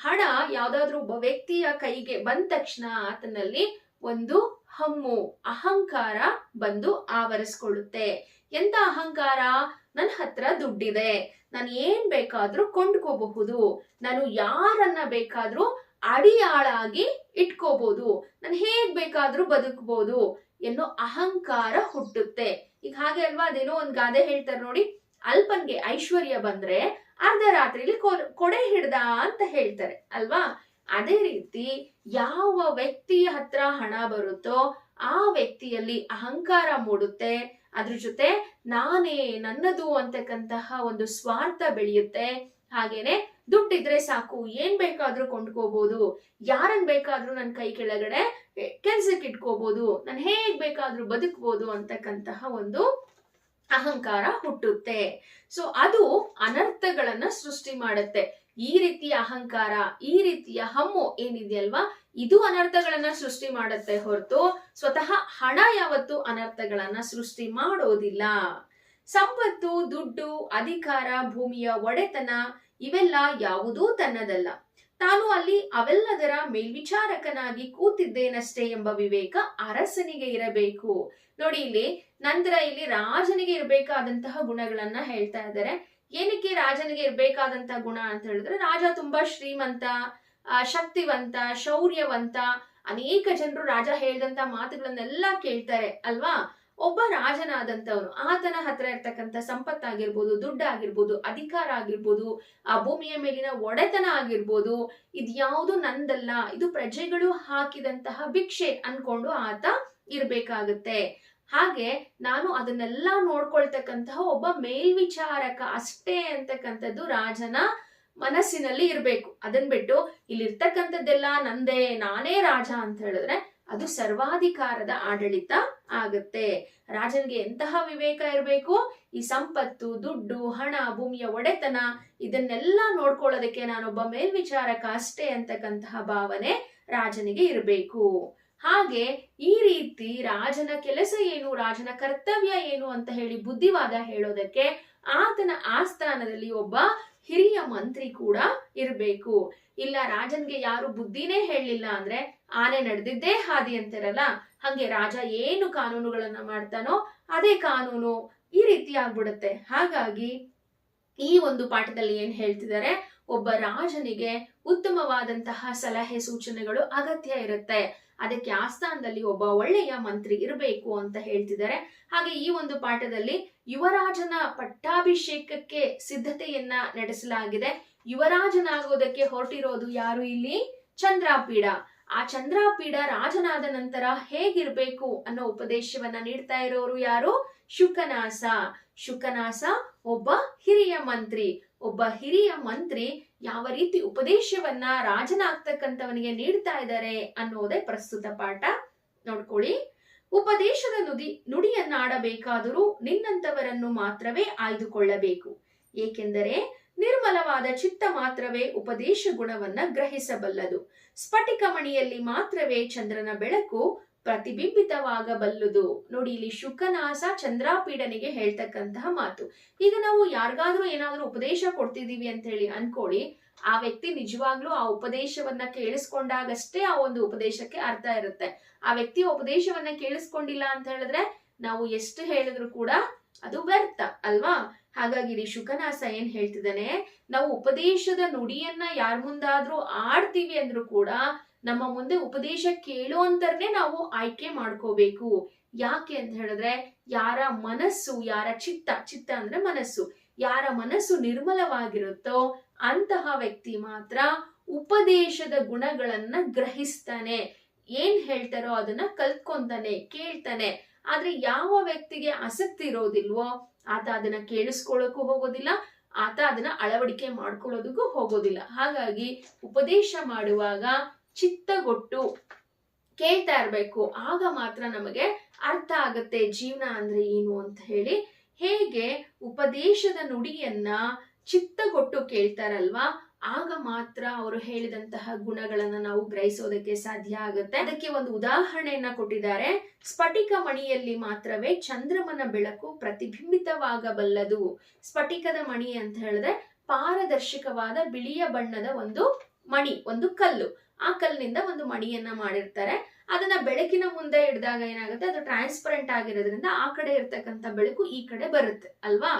ಹಣ ಯಾವ್ದಾದ್ರು ಒಬ್ಬ ವ್ಯಕ್ತಿಯ ಕೈಗೆ ಬಂದ ತಕ್ಷಣ ಆತನಲ್ಲಿ ಒಂದು ಹಮ್ಮು, ಅಹಂಕಾರ ಬಂದು ಆವರಿಸ್ಕೊಳ್ಳುತ್ತೆ. ಎಂತ ಅಹಂಕಾರ? ನನ್ನ ಹತ್ರ ದುಡ್ಡಿದೆ, ನಾನು ಏನ್ ಬೇಕಾದ್ರೂ ಕೊಂಡ್ಕೋಬಹುದು, ನಾನು ಯಾರನ್ನ ಬೇಕಾದ್ರೂ ಅಡಿಯಾಳಾಗಿ ಇಟ್ಕೋಬಹುದು, ನಾನು ಹೇಗ್ ಬೇಕಾದ್ರೂ ಬದುಕಬಹುದು ಎನ್ನೋ ಅಹಂಕಾರ ಹುಟ್ಟುತ್ತೆ. ಈಗ ಹಾಗೆ ಅಲ್ವಾ, ಅದೇನೋ ಒಂದ್ ಗಾದೆ ಹೇಳ್ತಾರೆ ನೋಡಿ, ಅಲ್ಪನ್ಗೆ ಐಶ್ವರ್ಯ ಬಂದ್ರೆ ಅರ್ಧ ರಾತ್ರಿಲಿ ಕೊಡೆ ಹಿಡ್ದ ಅಂತ ಹೇಳ್ತಾರೆ ಅಲ್ವಾ. ಅದೇ ರೀತಿ ಯಾವ ವ್ಯಕ್ತಿಯ ಹತ್ರ ಹಣ ಬರುತ್ತೋ ಆ ವ್ಯಕ್ತಿಯಲ್ಲಿ ಅಹಂಕಾರ ಮೂಡುತ್ತೆ. ಅದ್ರ ಜೊತೆ ನಾನೇ, ನನ್ನದು ಅಂತಕ್ಕಂತಹ ಒಂದು ಸ್ವಾರ್ಥ ಬೆಳೆಯುತ್ತೆ. ಹಾಗೇನೆ ದುಡ್ಡಿದ್ರೆ ಸಾಕು, ಏನ್ ಬೇಕಾದ್ರೂ ಕೊಂಡ್ಕೋಬಹುದು, ಯಾರನ್ ಬೇಕಾದ್ರೂ ನನ್ನ ಕೈ ಕೆಳಗಡೆ ಕೆಲ್ಸಕ್ಕೆ ಇಟ್ಕೋಬಹುದು, ನಾನು ಹೇಗ್ ಬೇಕಾದ್ರೂ ಬದುಕಬಹುದು ಅಂತಕ್ಕಂತಹ ಒಂದು ಅಹಂಕಾರ ಹುಟ್ಟುತ್ತೆ. ಸೊ ಅದು ಅನರ್ಥಗಳನ್ನ ಸೃಷ್ಟಿ ಮಾಡುತ್ತೆ. ಈ ರೀತಿಯ ಅಹಂಕಾರ, ಈ ರೀತಿಯ ಹಮ್ಮು ಏನಿದೆಯಲ್ವಾ, ಇದು ಅನರ್ಥಗಳನ್ನ ಸೃಷ್ಟಿ ಮಾಡುತ್ತೆ ಹೊರತು ಸ್ವತಃ ಹಣ ಯಾವತ್ತು ಅನರ್ಥಗಳನ್ನ ಸೃಷ್ಟಿ ಮಾಡೋದಿಲ್ಲ. ಸಂಪತ್ತು, ದುಡ್ಡು, ಅಧಿಕಾರ, ಭೂಮಿಯ ಒಡೆತನ ಇವೆಲ್ಲ ಯಾವುದೂ ತನ್ನದಲ್ಲ. ತಾನು ಅಲ್ಲಿ ಅವೆಲ್ಲದರ ಮೇಲ್ವಿಚಾರಕನಾಗಿ ಕೂತಿದ್ದೇನಷ್ಟೇ ಎಂಬ ವಿವೇಕ ಅರಸನಿಗೆ ಇರಬೇಕು. ನೋಡಿ, ಇಲ್ಲಿ ನಂತರ ಇಲ್ಲಿ ರಾಜನಿಗೆ ಇರಬೇಕಾದಂತಹ ಗುಣಗಳನ್ನ ಹೇಳ್ತಾ ಇದ್ದಾರೆ. ಏನಕ್ಕೆ ರಾಜನಿಗೆ ಇರ್ಬೇಕಾದಂತಹ ಗುಣ ಅಂತ ಹೇಳಿದ್ರೆ, ರಾಜ ತುಂಬಾ ಶ್ರೀಮಂತ, ಶಕ್ತಿವಂತ, ಶೌರ್ಯವಂತ, ಅನೇಕ ಜನರು ರಾಜ ಹೇಳಿದಂತ ಮಾತುಗಳನ್ನೆಲ್ಲ ಕೇಳ್ತಾರೆ ಅಲ್ವಾ. ಒಬ್ಬ ರಾಜನಾದಂತವನು, ಆತನ ಹತ್ರ ಇರ್ತಕ್ಕಂಥ ಸಂಪತ್ತಾಗಿರ್ಬೋದು, ದುಡ್ಡಾಗಿರ್ಬೋದು, ಅಧಿಕಾರ ಆಗಿರ್ಬೋದು, ಆ ಭೂಮಿಯ ಮೇಲಿನ ಒಡೆತನ ಆಗಿರ್ಬೋದು, ಇದ್ಯಾವುದು ನಂದಲ್ಲ, ಇದು ಪ್ರಜೆಗಳು ಹಾಕಿದಂತಹ ಭಿಕ್ಷೆ ಅನ್ಕೊಂಡು ಆತ ಇರ್ಬೇಕಾಗುತ್ತೆ. ಹಾಗೆ ನಾನು ಅದನ್ನೆಲ್ಲ ನೋಡ್ಕೊಳ್ತಕ್ಕಂತಹ ಒಬ್ಬ ಮೇಲ್ವಿಚಾರಕ ಅಷ್ಟೇ ಅಂತಕ್ಕಂಥದ್ದು ರಾಜನ ಮನಸ್ಸಿನಲ್ಲಿ ಇರ್ಬೇಕು. ಅದನ್ ಬಿಟ್ಟು ಇಲ್ಲಿರ್ತಕ್ಕಂಥದ್ದೆಲ್ಲ ನಂದೇ, ನಾನೇ ರಾಜ ಅಂತ ಹೇಳಿದ್ರೆ ಅದು ಸರ್ವಾಧಿಕಾರದ ಆಡಳಿತ ಆಗುತ್ತೆ. ರಾಜನಿಗೆ ಎಂತಹ ವಿವೇಕ ಇರಬೇಕು? ಈ ಸಂಪತ್ತು, ದುಡ್ಡು, ಹಣ, ಭೂಮಿಯ ಒಡೆತನ ಇದನ್ನೆಲ್ಲ ನೋಡ್ಕೊಳ್ಳೋದಕ್ಕೆ ನಾನೊಬ್ಬ ಮೇಲ್ವಿಚಾರಕ ಅಷ್ಟೇ ಅಂತಕ್ಕಂತಹ ಭಾವನೆ ರಾಜನಿಗೆ ಇರಬೇಕು. ಹಾಗೆ ಈ ರೀತಿ ರಾಜನ ಕೆಲಸ ಏನು, ರಾಜನ ಕರ್ತವ್ಯ ಏನು ಅಂತ ಹೇಳಿ ಬುದ್ಧಿವಾದ ಹೇಳೋದಕ್ಕೆ ಆತನ ಆಸ್ಥಾನದಲ್ಲಿ ಒಬ್ಬ ಹಿರಿಯ ಮಂತ್ರಿ ಕೂಡ ಇರಬೇಕು. ಇಲ್ಲ ರಾಜನ್ಗೆ ಯಾರು ಬುದ್ಧಿನೇ ಹೇಳಲಿಲ್ಲ ಅಂದ್ರೆ ಆನೆ ನಡೆದಿದ್ದೇ ಹಾದಿ ಅಂತಾರಲ್ಲ, ಹಂಗೆ ರಾಜ ಏನು ಕಾನೂನುಗಳನ್ನ ಮಾಡ್ತಾನೋ ಅದೇ ಕಾನೂನು, ಈ ರೀತಿ ಆಗ್ಬಿಡುತ್ತೆ. ಹಾಗಾಗಿ ಈ ಒಂದು ಪಾಠದಲ್ಲಿ ಏನ್ ಹೇಳ್ತಿದ್ದಾರೆ, ಒಬ್ಬ ರಾಜನಿಗೆ ಉತ್ತಮವಾದಂತಹ ಸಲಹೆ ಸೂಚನೆಗಳು ಅಗತ್ಯ ಇರುತ್ತೆ. ಅದಕ್ಕೆ ಆಸ್ಥಾನದಲ್ಲಿ ಒಬ್ಬ ಒಳ್ಳೆಯ ಮಂತ್ರಿ ಇರಬೇಕು ಅಂತ ಹೇಳ್ತಿದ್ದಾರೆ. ಹಾಗೆ ಈ ಒಂದು ಪಾಠದಲ್ಲಿ ಯುವರಾಜನ ಪಟ್ಟಾಭಿಷೇಕಕ್ಕೆ ಸಿದ್ಧತೆಯನ್ನ ನಡೆಸಲಾಗಿದೆ. ಯುವರಾಜನಾಗೋದಕ್ಕೆ ಹೊರಟಿರೋದು ಯಾರು? ಇಲ್ಲಿ ಚಂದ್ರಾಪೀಡ. ಆ ಚಂದ್ರಾಪೀಡ ರಾಜನಾದ ನಂತರ ಹೇಗಿರ್ಬೇಕು ಅನ್ನೋ ಉಪದೇಶವನ್ನ ನೀಡ್ತಾ ಇರೋರು ಯಾರು? ಶುಕನಾಸ. ಶುಕನಾಸ ಒಬ್ಬ ಹಿರಿಯ ಮಂತ್ರಿ. ಒಬ್ಬ ಹಿರಿಯ ಮಂತ್ರಿ ಯಾವ ರೀತಿ ಉಪದೇಶವನ್ನ ರಾಜನಾಗ್ತಕ್ಕಂಥವನಿಗೆ ನೀಡ್ತಾ ಇದ್ದಾರೆ ಅನ್ನೋದೇ ಪ್ರಸ್ತುತ ಪಾಠ. ನೋಡ್ಕೊಳ್ಳಿ. ಉಪದೇಶದ ನುಡಿಯನ್ನಾಡಬೇಕಾದರೂ ನಿನ್ನಂತವರನ್ನು ಮಾತ್ರವೇ ಆಯ್ದುಕೊಳ್ಳಬೇಕು. ಏಕೆಂದರೆ ನಿರ್ಮಲವಾದ ಚಿತ್ತ ಮಾತ್ರವೇ ಉಪದೇಶ ಗುಣವನ್ನ ಗ್ರಹಿಸಬಲ್ಲದು. ಸ್ಫಟಿಕ ಮಣಿಯಲ್ಲಿ ಮಾತ್ರವೇ ಚಂದ್ರನ ಬೆಳಕು ಪ್ರತಿಬಿಂಬಿತವಾಗಬಲ್ಲದು. ನೋಡಿ, ಇಲ್ಲಿ ಶುಕನಾಸ ಚಂದ್ರಾಪೀಡನಿಗೆ ಹೇಳ್ತಕ್ಕಂತಹ ಮಾತು. ಈಗ ನಾವು ಯಾರಿಗಾದ್ರೂ ಏನಾದ್ರೂ ಉಪದೇಶ ಕೊಡ್ತಿದೀವಿ ಅಂತ ಹೇಳಿ ಅನ್ಕೊಳ್ಳಿ, ಆ ವ್ಯಕ್ತಿ ನಿಜವಾಗ್ಲೂ ಆ ಉಪದೇಶವನ್ನ ಕೇಳಿಸ್ಕೊಂಡಾಗಷ್ಟೇ ಆ ಒಂದು ಉಪದೇಶಕ್ಕೆ ಅರ್ಥ ಇರುತ್ತೆ. ಆ ವ್ಯಕ್ತಿ ಉಪದೇಶವನ್ನ ಕೇಳಿಸ್ಕೊಂಡಿಲ್ಲ ಅಂತ ಹೇಳಿದ್ರೆ ನಾವು ಎಷ್ಟು ಹೇಳಿದ್ರು ಕೂಡ ಅದು ವ್ಯರ್ಥ ಅಲ್ವಾ. ಹಾಗಾಗಿ ಇಲ್ಲಿ ಶುಕನಾಸ ಏನ್ ಹೇಳ್ತಿದ್ದಾನೆ, ನಾವು ಉಪದೇಶದ ನುಡಿಯನ್ನ ಯಾರ ಮುಂದಾದ್ರೂ ಆಡ್ತೀವಿ ಅಂದ್ರೂ ಕೂಡ ನಮ್ಮ ಮುಂದೆ ಉಪದೇಶ ಕೇಳುವಂತರ್ನೇ ನಾವು ಆಯ್ಕೆ ಮಾಡ್ಕೋಬೇಕು. ಯಾಕೆ ಅಂತ ಹೇಳಿದ್ರೆ, ಯಾರ ಮನಸ್ಸು, ಯಾರ ಚಿತ್ತ ಅಂದ್ರೆ ಮನಸ್ಸು, ಯಾರ ಮನಸ್ಸು ನಿರ್ಮಲವಾಗಿರುತ್ತೋ ಅಂತಹ ವ್ಯಕ್ತಿ ಮಾತ್ರ ಉಪದೇಶದ ಗುಣಗಳನ್ನ ಗ್ರಹಿಸ್ತಾನೆ. ಏನ್ ಹೇಳ್ತಾರೋ ಅದನ್ನ ಕಲ್ತ್ಕೊಂತಾನೆ, ಕೇಳ್ತಾನೆ. ಆದ್ರೆ ಯಾವ ವ್ಯಕ್ತಿಗೆ ಆಸಕ್ತಿ ಇರೋದಿಲ್ವೋ ಆತ ಅದನ್ನ ಕೇಳಿಸ್ಕೊಳ್ಳೋಕ್ಕೂ ಹೋಗೋದಿಲ್ಲ, ಆತ ಅದನ್ನ ಅಳವಡಿಕೆ ಮಾಡ್ಕೊಳ್ಳೋದಕ್ಕೂ ಹೋಗೋದಿಲ್ಲ. ಹಾಗಾಗಿ ಉಪದೇಶ ಮಾಡುವಾಗ ಚಿತ್ತಗೊಟ್ಟು ಕೇಳ್ತಾ ಇರ್ಬೇಕು. ಆಗ ಮಾತ್ರ ನಮಗೆ ಅರ್ಥ ಆಗತ್ತೆ ಜೀವನ ಅಂದ್ರೆ ಏನು ಅಂತ ಹೇಳಿ. ಹೇಗೆ ಉಪದೇಶದ ನುಡಿಯನ್ನ ಚಿತ್ತಗೊಟ್ಟು ಕೇಳ್ತಾರಲ್ವಾ, ಆಗ ಮಾತ್ರ ಅವರು ಹೇಳಿದಂತಹ ಗುಣಗಳನ್ನ ನಾವು ಗ್ರಹಿಸೋದಕ್ಕೆ ಸಾಧ್ಯ ಆಗುತ್ತೆ. ಅದಕ್ಕೆ ಒಂದು ಉದಾಹರಣೆಯನ್ನ ಕೊಟ್ಟಿದ್ದಾರೆ. ಸ್ಫಟಿಕ ಮಣಿಯಲ್ಲಿ ಮಾತ್ರವೇ ಚಂದ್ರಮನ ಬೆಳಕು ಪ್ರತಿಬಿಂಬಿತವಾಗಬಲ್ಲದು. ಸ್ಫಟಿಕದ ಮಣಿ ಅಂತ ಹೇಳಿದ್ರೆ ಪಾರದರ್ಶಕವಾದ ಬಿಳಿಯ ಬಣ್ಣದ ಒಂದು ಮಣಿ, ಒಂದು ಕಲ್ಲು. ಆ ಕಲ್ಲಿನಿಂದ ಒಂದು ಮಣಿಯನ್ನ ಮಾಡಿರ್ತಾರೆ. ಅದನ್ನ ಬೆಳಕಿನ ಮುಂದೆ ಹಿಡಿದಾಗ ಏನಾಗುತ್ತೆ, ಅದು ಟ್ರಾನ್ಸ್ಪರೆಂಟ್ ಆಗಿರೋದ್ರಿಂದ ಆ ಕಡೆ ಇರ್ತಕ್ಕಂಥ ಬೆಳಕು ಈ ಕಡೆ ಬರುತ್ತೆ ಅಲ್ವಾ.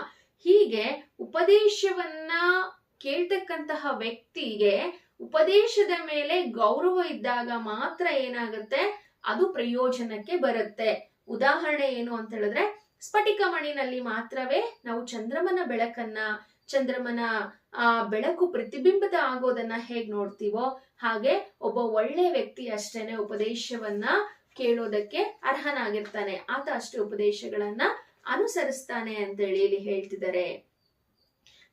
ಹೀಗೆ ಉಪದೇಶವನ್ನ ಕೇಳ್ತಕ್ಕಂತಹ ವ್ಯಕ್ತಿಗೆ ಉಪದೇಶದ ಮೇಲೆ ಗೌರವ ಇದ್ದಾಗ ಮಾತ್ರ ಏನಾಗುತ್ತೆ, ಅದು ಪ್ರಯೋಜನಕ್ಕೆ ಬರುತ್ತೆ. ಉದಾಹರಣೆ ಏನು ಅಂತ ಹೇಳಿದ್ರೆ, ಸ್ಫಟಿಕ ಮಣಿನಲ್ಲಿ ಮಾತ್ರವೇ ನಾವು ಚಂದ್ರಮನ ಬೆಳಕನ್ನ, ಚಂದ್ರಮನ ಬೆಳಕು ಪ್ರತಿಬಿಂಬಿತ ಆಗೋದನ್ನ ಹೇಗ್ ನೋಡ್ತೀವೋ ಹಾಗೆ ಒಬ್ಬ ಒಳ್ಳೆ ವ್ಯಕ್ತಿ ಅಷ್ಟೇನೆ ಉಪದೇಶವನ್ನ ಕೇಳೋದಕ್ಕೆ ಅರ್ಹನಾಗಿರ್ತಾನೆ. ಆತ ಅಷ್ಟೇ ಉಪದೇಶಗಳನ್ನ ಅನುಸರಿಸ್ತಾನೆ ಅಂತೇಳಿ ಇಲ್ಲಿ ಹೇಳ್ತಿದ್ದಾರೆ.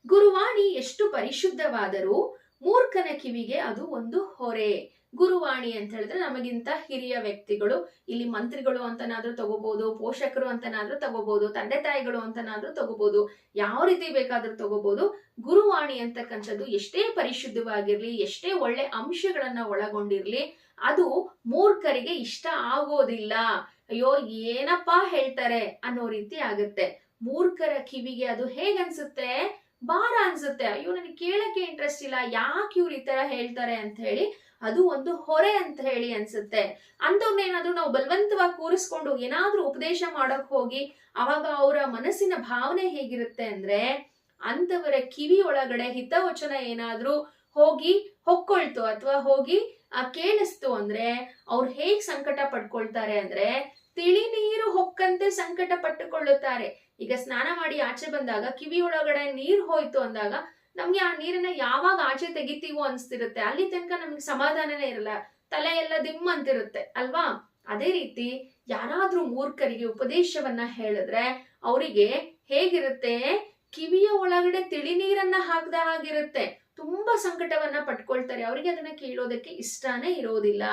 ಗುರುವಾಣಿ ಎಷ್ಟು ಪರಿಶುದ್ಧವಾದರೂ ಮೂರ್ಖನ ಕಿವಿಗೆ ಅದು ಒಂದು ಹೊರೆ. ಗುರುವಾಣಿ ಅಂತ ಹೇಳಿದ್ರೆ ನಮಗಿಂತ ಹಿರಿಯ ವ್ಯಕ್ತಿಗಳು, ಇಲ್ಲಿ ಮಂತ್ರಿಗಳು ಅಂತನಾದ್ರೂ ತಗೋಬಹುದು, ಪೋಷಕರು ಅಂತನಾದ್ರೂ ತಗೋಬಹುದು, ತಂದೆ ತಾಯಿಗಳು ಅಂತನಾದ್ರೂ ತಗೋಬಹುದು, ಯಾವ ರೀತಿ ಬೇಕಾದ್ರೂ ತಗೋಬಹುದು. ಗುರುವಾಣಿ ಅಂತಕ್ಕಂಥದ್ದು ಎಷ್ಟೇ ಪರಿಶುದ್ಧವಾಗಿರ್ಲಿ, ಎಷ್ಟೇ ಒಳ್ಳೆ ಅಂಶಗಳನ್ನ ಒಳಗೊಂಡಿರ್ಲಿ, ಅದು ಮೂರ್ಖರಿಗೆ ಇಷ್ಟ ಆಗೋದಿಲ್ಲ. ಅಯ್ಯೋ ಏನಪ್ಪಾ ಹೇಳ್ತಾರೆ ಅನ್ನೋ ರೀತಿ ಆಗುತ್ತೆ. ಮೂರ್ಖರ ಕಿವಿಗೆ ಅದು ಹೇಗನ್ಸುತ್ತೆ, ಭಾರ ಅನ್ಸುತ್ತೆ. ಅಯ್ಯೋ ನನಗೆ ಕೇಳಕ್ಕೆ ಇಂಟ್ರೆಸ್ಟ್ ಇಲ್ಲ, ಯಾಕೆ ಇವ್ರು ಈ ತರ ಹೇಳ್ತಾರೆ ಅಂತ ಹೇಳಿ ಅದು ಒಂದು ಹೊರೆ ಅಂತ ಹೇಳಿ ಅನ್ಸುತ್ತೆ. ಅಂತವ್ರನ್ನೇನಾದ್ರೂ ನಾವು ಬಲವಂತವಾಗಿ ಕೂರಿಸ್ಕೊಂಡು ಏನಾದ್ರೂ ಉಪದೇಶ ಮಾಡಕ್ ಹೋಗಿ ಅವಾಗ ಅವರ ಮನಸ್ಸಿನ ಭಾವನೆ ಹೇಗಿರುತ್ತೆ ಅಂದ್ರೆ, ಅಂತವರ ಕಿವಿ ಒಳಗಡೆ ಹಿತವಚನ ಏನಾದ್ರೂ ಹೋಗಿ ಹೊಕ್ಕೊಳ್ತು ಅಥವಾ ಹೋಗಿ ಕೇಳಿಸ್ತು ಅಂದ್ರೆ ಅವ್ರು ಹೇಗ್ ಸಂಕಟ ಪಡ್ಕೊಳ್ತಾರೆ ಅಂದ್ರೆ, ತಿಳಿ ನೀರು ಹೊಕ್ಕಂತೆ ಸಂಕಟ ಪಟ್ಟುಕೊಳ್ಳುತ್ತಾರೆ. ಈಗ ಸ್ನಾನ ಮಾಡಿ ಆಚೆ ಬಂದಾಗ ಕಿವಿ ಒಳಗಡೆ ನೀರ್ ಹೋಯ್ತು ಅಂದಾಗ ನಮ್ಗೆ ಆ ನೀರನ್ನ ಯಾವಾಗ ಆಚೆ ತೆಗಿತೀವೋ ಅನ್ಸ್ತಿರುತ್ತೆ. ಅಲ್ಲಿ ತನಕ ನಮ್ಗೆ ಸಮಾಧಾನನೇ ಇರಲ್ಲ, ತಲೆ ಎಲ್ಲ ದಿಮ್ಮ ಅಂತಿರುತ್ತೆ ಅಲ್ವಾ. ಅದೇ ರೀತಿ ಯಾರಾದ್ರೂ ಮೂರ್ಖರಿಗೆ ಉಪದೇಶವನ್ನ ಹೇಳಿದ್ರೆ ಅವರಿಗೆ ಹೇಗಿರುತ್ತೆ, ಕಿವಿಯ ಒಳಗಡೆ ತಿಳಿ ನೀರನ್ನ ಹಾಕದ ಹಾಗಿರುತ್ತೆ. ತುಂಬಾ ಸಂಕಟವನ್ನ ಪಟ್ಕೊಳ್ತಾರೆ, ಅವರಿಗೆ ಅದನ್ನ ಕೇಳೋದಕ್ಕೆ ಇಷ್ಟನೇ ಇರೋದಿಲ್ಲ.